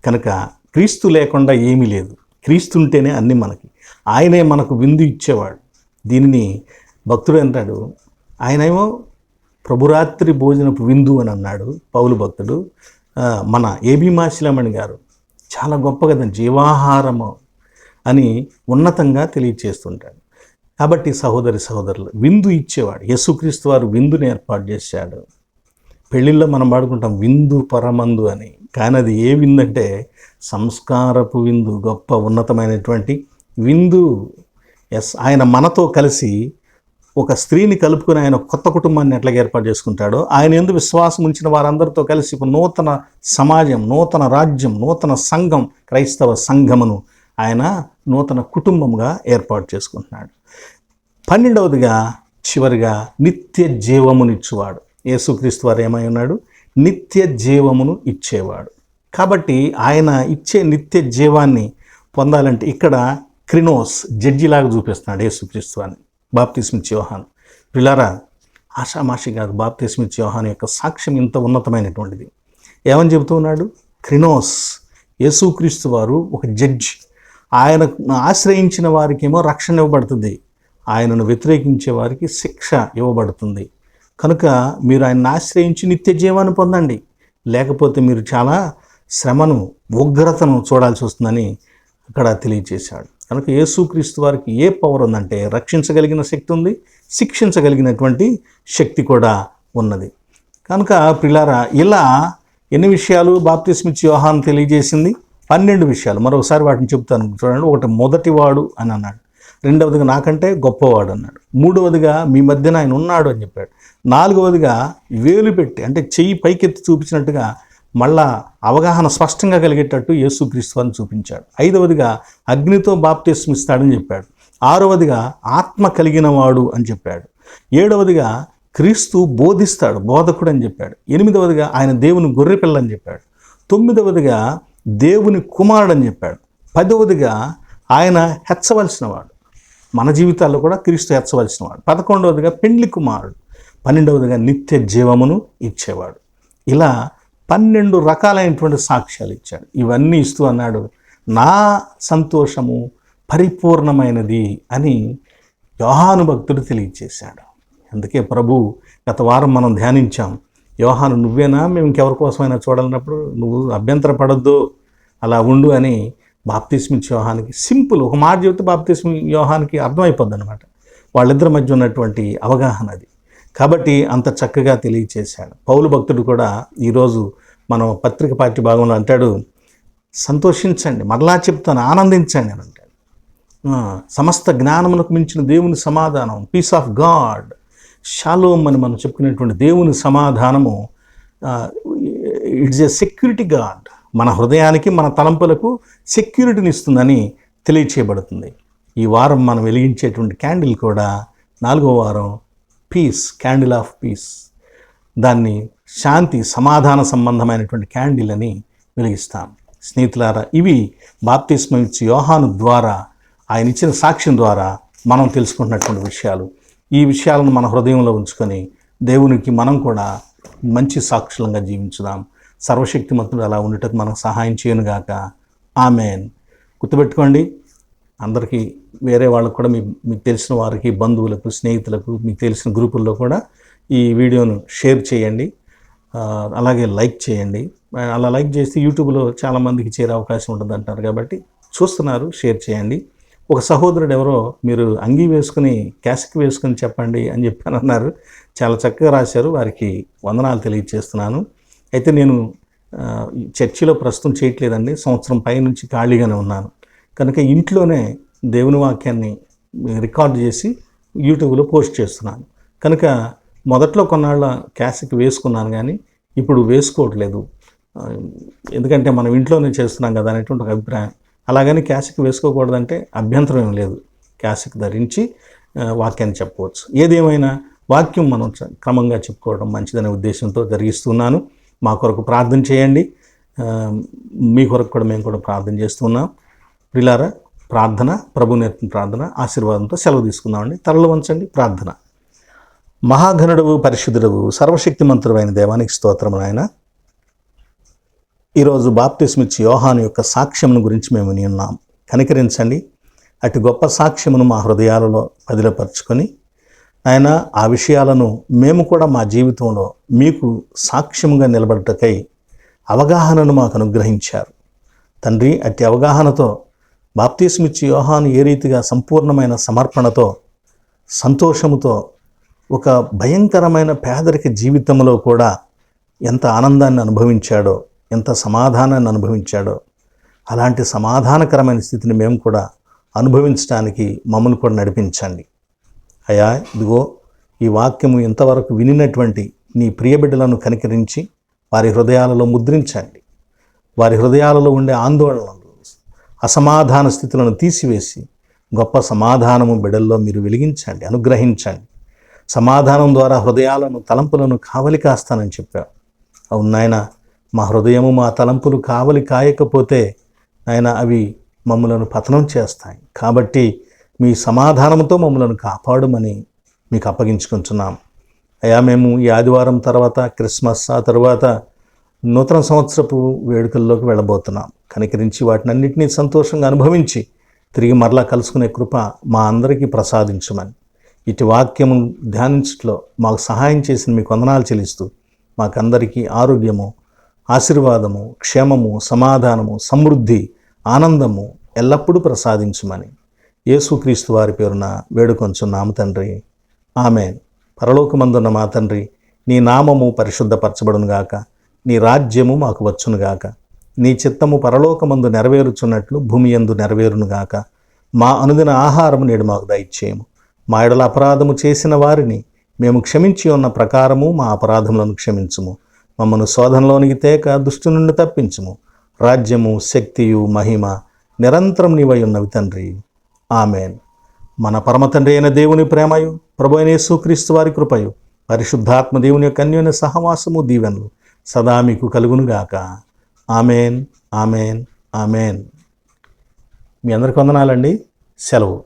కనుక క్రీస్తు లేకుండా ఏమీ లేదు, క్రీస్తు ఉంటేనే అన్నీ మనకి. ఆయనే మనకు విందు ఇచ్చేవాడు. దీనిని భక్తుడు అంటాడు, ఆయనేమో ప్రభురాత్రి భోజనపు విందు అని అన్నాడు పౌలు భక్తుడు. మన ఏబి మాసిలమణి గారు చాలా గొప్ప కదా, జీవాహారము అని ఉన్నతంగా తెలియచేస్తుంటాడు. కాబట్టి సహోదరులు, విందు ఇచ్చేవాడు యేసుక్రీస్తు వారు విందుని ఏర్పాటు చేశాడు. పెళ్ళిళ్ళలో మనం పాడుకుంటాం విందు పరమందు అని, కానీ అది ఏ విందు అంటే సంస్కారపు విందు, గొప్ప ఉన్నతమైనటువంటి విందు. ఎస్, ఆయన మనతో కలిసి ఒక స్త్రీని కలుపుకొని ఆయన కొత్త కుటుంబాన్ని ఎట్లాగ ఏర్పాటు చేసుకుంటాడో, ఆయన యందు విశ్వాసం ఉంచిన వారందరితో కలిసి ఒక నూతన సమాజం, నూతన రాజ్యం, నూతన సంఘం, క్రైస్తవ సంఘమును ఆయన నూతన కుటుంబంగా ఏర్పాటు చేసుకుంటున్నాడు. 12వదిగా చివరిగా నిత్య జీవమునిచ్చేవాడు. యేసుక్రీస్తు వారు ఏమై ఉన్నాడు? నిత్య జీవమును ఇచ్చేవాడు. కాబట్టి ఆయన ఇచ్చే నిత్య జీవాన్ని పొందాలంటే ఇక్కడ క్రినోస్ జడ్జిలాగా చూపిస్తున్నాడు యేసుక్రీస్తు వారిని. బాప్తిస్మిచ్చి యోహాను పిల్లారా, ఆషామాషి కాదు. బాప్తిస్మిచ్చి యోహాను యొక్క సాక్ష్యం ఇంత ఉన్నతమైనటువంటిది. ఏమని చెబుతూ ఉన్నాడు? క్రినోస్. యేసుక్రీస్తు వారు ఒక జడ్జి. ఆయనను ఆశ్రయించిన వారికేమో రక్షణ ఇవ్వబడుతుంది, ఆయనను వ్యతిరేకించే వారికి శిక్ష ఇవ్వబడుతుంది. కనుక మీరు ఆయనను ఆశ్రయించి నిత్య జీవాన్ని పొందండి, లేకపోతే మీరు చాలా శ్రమను, ఉగ్రతను చూడాల్సి వస్తుందని అక్కడ తెలియజేశాడు. కనుక యేసుక్రీస్తు వారికి ఏ పవర్ ఉందంటే రక్షించగలిగిన శక్తి ఉంది, శిక్షించగలిగినటువంటి శక్తి కూడా ఉన్నది. కనుక ప్రియులారా, ఇలా ఎన్ని విషయాలు బాప్తిస్మిచ్చి యోహాను తెలియజేసింది? 12 విషయాలు. మరొకసారి వాటిని చెప్తాను చూడండి. ఒకటి, మొదటివాడు అని అన్నాడు. రెండవదిగా నాకంటే గొప్పవాడు అన్నాడు. మూడవదిగా మీ మధ్యన ఆయన ఉన్నాడు అని చెప్పాడు. నాలుగవదిగా వేలు పెట్టి, అంటే చెయ్యి పైకెత్తి చూపించినట్టుగా మళ్ళా అవగాహన స్పష్టంగా కలిగేటట్టు యేసుక్రీస్తు అని చూపించాడు. ఐదవదిగా అగ్నితో బాప్తిస్మిస్తాడని చెప్పాడు. ఆరవదిగా ఆత్మ కలిగిన వాడు అని చెప్పాడు. ఏడవదిగా క్రీస్తు బోధిస్తాడు, బోధకుడు అని చెప్పాడు. ఎనిమిదవదిగా ఆయన దేవుని గొర్రెపిల్ల అని చెప్పాడు. తొమ్మిదవదిగా దేవుని కుమారుడు అని చెప్పాడు. 10వదిగా ఆయన హెచ్చవలసిన వాడు, మన జీవితాల్లో కూడా క్రీస్తు హెచ్చవలసిన వాడు. 11వదిగా పెండ్లి కుమారుడు. 12వదిగా నిత్య జీవమును ఇచ్చేవాడు. ఇలా 12 రకాలైనటువంటి సాక్ష్యాలు ఇచ్చాడు. ఇవన్నీ ఇస్తూ అన్నాడు, నా సంతోషము పరిపూర్ణమైనది అని యోహాను భక్తుడు తెలియజేశాడు. అందుకే ప్రభు గత వారం మనం ధ్యానించాం, యోహాను నువ్వేనా, మేము ఇంకెవరి కోసమైనా చూడాలన్నప్పుడు నువ్వు అభ్యంతరపడద్దు, అలా ఉండు అని బాప్తిస్మిచ్చి యోహానికి సింపుల్ ఒక మాట చెబితే బాప్తిస్మి యోహానికి అర్థమైపోద్ది అనమాట. వాళ్ళిద్దరి మధ్య ఉన్నటువంటి అవగాహన అది. కాబట్టి అంత చక్కగా తెలియచేశాడు. పౌలు భక్తుడు కూడా ఈరోజు మనం పత్రిక పాఠ్య భాగంలో అంటాడు, సంతోషించండి, మరలా చెప్తాను, ఆనందించండి అని అంటాడు. సమస్త జ్ఞానమునకు మించిన దేవుని సమాధానం, పీస్ ఆఫ్ గాడ్, షాలోమ్ అని మనం చెప్పుకునేటువంటి దేవుని సమాధానము, ఇట్స్ ఏ సెక్యూరిటీ గార్డ్. మన హృదయానికి, మన తలంపులకు సెక్యూరిటీని ఇస్తుందని తెలియచేయబడుతుంది. ఈ వారం మనం వెలిగించేటువంటి క్యాండిల్ కూడా 4వ వారం పీస్, క్యాండిల్ ఆఫ్ పీస్. దాన్ని శాంతి, సమాధాన సంబంధమైనటువంటి క్యాండిల్ అని వెలిగిస్తాం. స్నేహితులారా, ఇవి బాప్తిస్మం ఇచ్చి యోహాను ద్వారా, ఆయన ఇచ్చిన సాక్ష్యం ద్వారా మనం తెలుసుకుంటున్నటువంటి విషయాలు. ఈ విషయాలను మన హృదయంలో ఉంచుకొని దేవునికి మనం కూడా మంచి సాక్షులంగా జీవించుదాం. సర్వశక్తిమంతుడు అలా ఉండేటకు మనకు సహాయం చేయనుగాక. ఆమెన్. గుర్తుపెట్టుకోండి, అందరికీ, వేరే వాళ్ళకు కూడా, మీకు తెలిసిన వారికి, బంధువులకు, స్నేహితులకు, మీకు తెలిసిన గ్రూపుల్లో కూడా ఈ వీడియోను షేర్ చేయండి, అలాగే లైక్ చేయండి. అలా లైక్ చేస్తే యూట్యూబ్లో చాలామందికి చేరే అవకాశం ఉంటుంది అంటారు. కాబట్టి చూస్తున్నారు, షేర్ చేయండి. ఒక సహోదరుడు ఎవరో, మీరు అంగీ వేసుకుని క్యాసిక్ వేసుకుని చెప్పండి అని చెప్పాను అన్నారు. చాలా చక్కగా రాశారు, వారికి వందనాలు తెలియజేస్తున్నాను. అయితే నేను చర్చిలో ప్రస్తుతం చేయట్లేదండి, సంవత్సరం పై నుంచి ఖాళీగానే ఉన్నాను. కనుక ఇంట్లోనే దేవుని వాక్యాన్ని రికార్డ్ చేసి యూట్యూబ్లో పోస్ట్ చేస్తున్నాను. కనుక మొదట్లో కొన్నాళ్ళ క్యాసిక్ వేసుకున్నాను, కానీ ఇప్పుడు వేసుకోవట్లేదు. ఎందుకంటే మనం ఇంట్లోనే చేస్తున్నాం కదా అనేటువంటి ఒక అభిప్రాయం. అలాగని క్యాసిక్ వేసుకోకూడదంటే అభ్యంతరం ఏం లేదు, క్యాసిక్ ధరించి వాక్యాన్ని చెప్పవచ్చు. ఏదేమైనా వాక్యం మనం క్రమంగా చెప్పుకోవడం మంచిదనే ఉద్దేశంతో జరిగిస్తున్నాను. మా కొరకు ప్రార్థన చేయండి, మీ కొరకు కూడా మేము కూడా ప్రార్థన చేస్తున్నాం. ప్రియులారా, ప్రార్థన, ప్రభు నేర్పిన ప్రార్థన ఆశీర్వాదంతో సెలవు తీసుకుందామండి. తరలు వంచండి. ప్రార్థన. మహాఘనుడవు, పరిశుద్ధుడవు, సర్వశక్తిమంతుడు అయిన దేవానికి స్తోత్రము నాయన. ఈరోజు బాప్తిస్మిచ్చి యోహాను యొక్క సాక్ష్యమును గురించి మేము విని ఉన్నాం. కనికరించండి, అటు గొప్ప సాక్ష్యమును మా హృదయాలలో పదిలపరుచుకొని ఆయన ఆ విషయాలను మేము కూడా మా జీవితంలో మీకు సాక్ష్యముగా నిలబడటకై అవగాహనను మాకు అనుగ్రహించారు తండ్రి. అట్టి అవగాహనతో బాప్తిస్మిచ్చి యోహాను ఏ రీతిగా సంపూర్ణమైన సమర్పణతో, సంతోషముతో, ఒక భయంకరమైన పేదరిక జీవితంలో కూడా ఎంత ఆనందాన్ని అనుభవించాడో, ఎంత సమాధానాన్ని అనుభవించాడో, అలాంటి సమాధానకరమైన స్థితిని మేము కూడా అనుభవించడానికి మమ్మల్ని కూడా నడిపించండి అయ్యా. ఇదిగో ఈ వాక్యము ఇంతవరకు వినినటువంటి నీ ప్రియబిడ్డలను కనికరించి వారి హృదయాలలో ముద్రించండి. వారి హృదయాలలో ఉండే ఆందోళనలు, అసమాధాన స్థితులను తీసివేసి గొప్ప సమాధానము బిడ్డల్లో మీరు వెలిగించండి, అనుగ్రహించండి. సమాధానం ద్వారా హృదయాలను, తలంపులను కావలి కాస్తానని చెప్పావు. అవును నాయన, మా హృదయము, మా తలంపులు కావలి కాయకపోతే నాయన అవి మమ్మలను పతనం చేస్తాయి. కాబట్టి మీ సమాధానంతో మమ్మలను కాపాడమని మీకు అప్పగించుకుంటున్నాం అయ్యా. మేము ఈ ఆదివారం తర్వాత క్రిస్మస్, ఆ తర్వాత నూతన సంవత్సరపు వేడుకల్లోకి వెళ్ళబోతున్నాం. కనికరించి వాటినన్నింటినీ సంతోషంగా అనుభవించి తిరిగి మరలా కలుసుకునే కృప మా అందరికీ ప్రసాదించమని ఇటు వాక్యము ధ్యానించట్లో మాకు సహాయం చేసిన మీకు వందనాలు చెల్లిస్తూ మాకందరికీ ఆరోగ్యము, ఆశీర్వాదము, క్షేమము, సమాధానము, సమృద్ధి, ఆనందము ఎల్లప్పుడూ ప్రసాదించమని యేసుక్రీస్తు వారి పేరున వేడుకొంచున్నాము తండ్రి. ఆమేన్. పరలోకమందున్న మా తండ్రి, నీ నామము పరిశుద్ధపరచబడునుగాక, నీ రాజ్యము మాకు వచ్చునుగాక, నీ చిత్తము పరలోకమందు నెరవేరుచున్నట్లు భూమి యందు నెరవేరునుగాక. మా అనుదిన ఆహారము నేడు మాకు దయచేయము. మా ఎడల అపరాధము చేసిన వారిని మేము క్షమించి ఉన్న ప్రకారము మా అపరాధములను క్షమించుము. మమ్మను శోధనలోనికి తేక దుష్టు నుండి తప్పించుము. రాజ్యము, శక్తియు, మహిమ నిరంతరం నీవై ఉన్నవి తండ్రి. ఆమేన్. మన పరమతండ్రి అయిన దేవుని ప్రేమయు, ప్రభు అయిన యేసుక్రీస్తు వారి కృపయు, పరిశుద్ధాత్మ దేవుని యొక్క అన్యోన్య సహవాసము, దీవెనలు సదా మీకు కలుగునుగాక. ఆమేన్, ఆమేన్, ఆమేన్. మీ అందరికి వందనాలండి. సెలవు.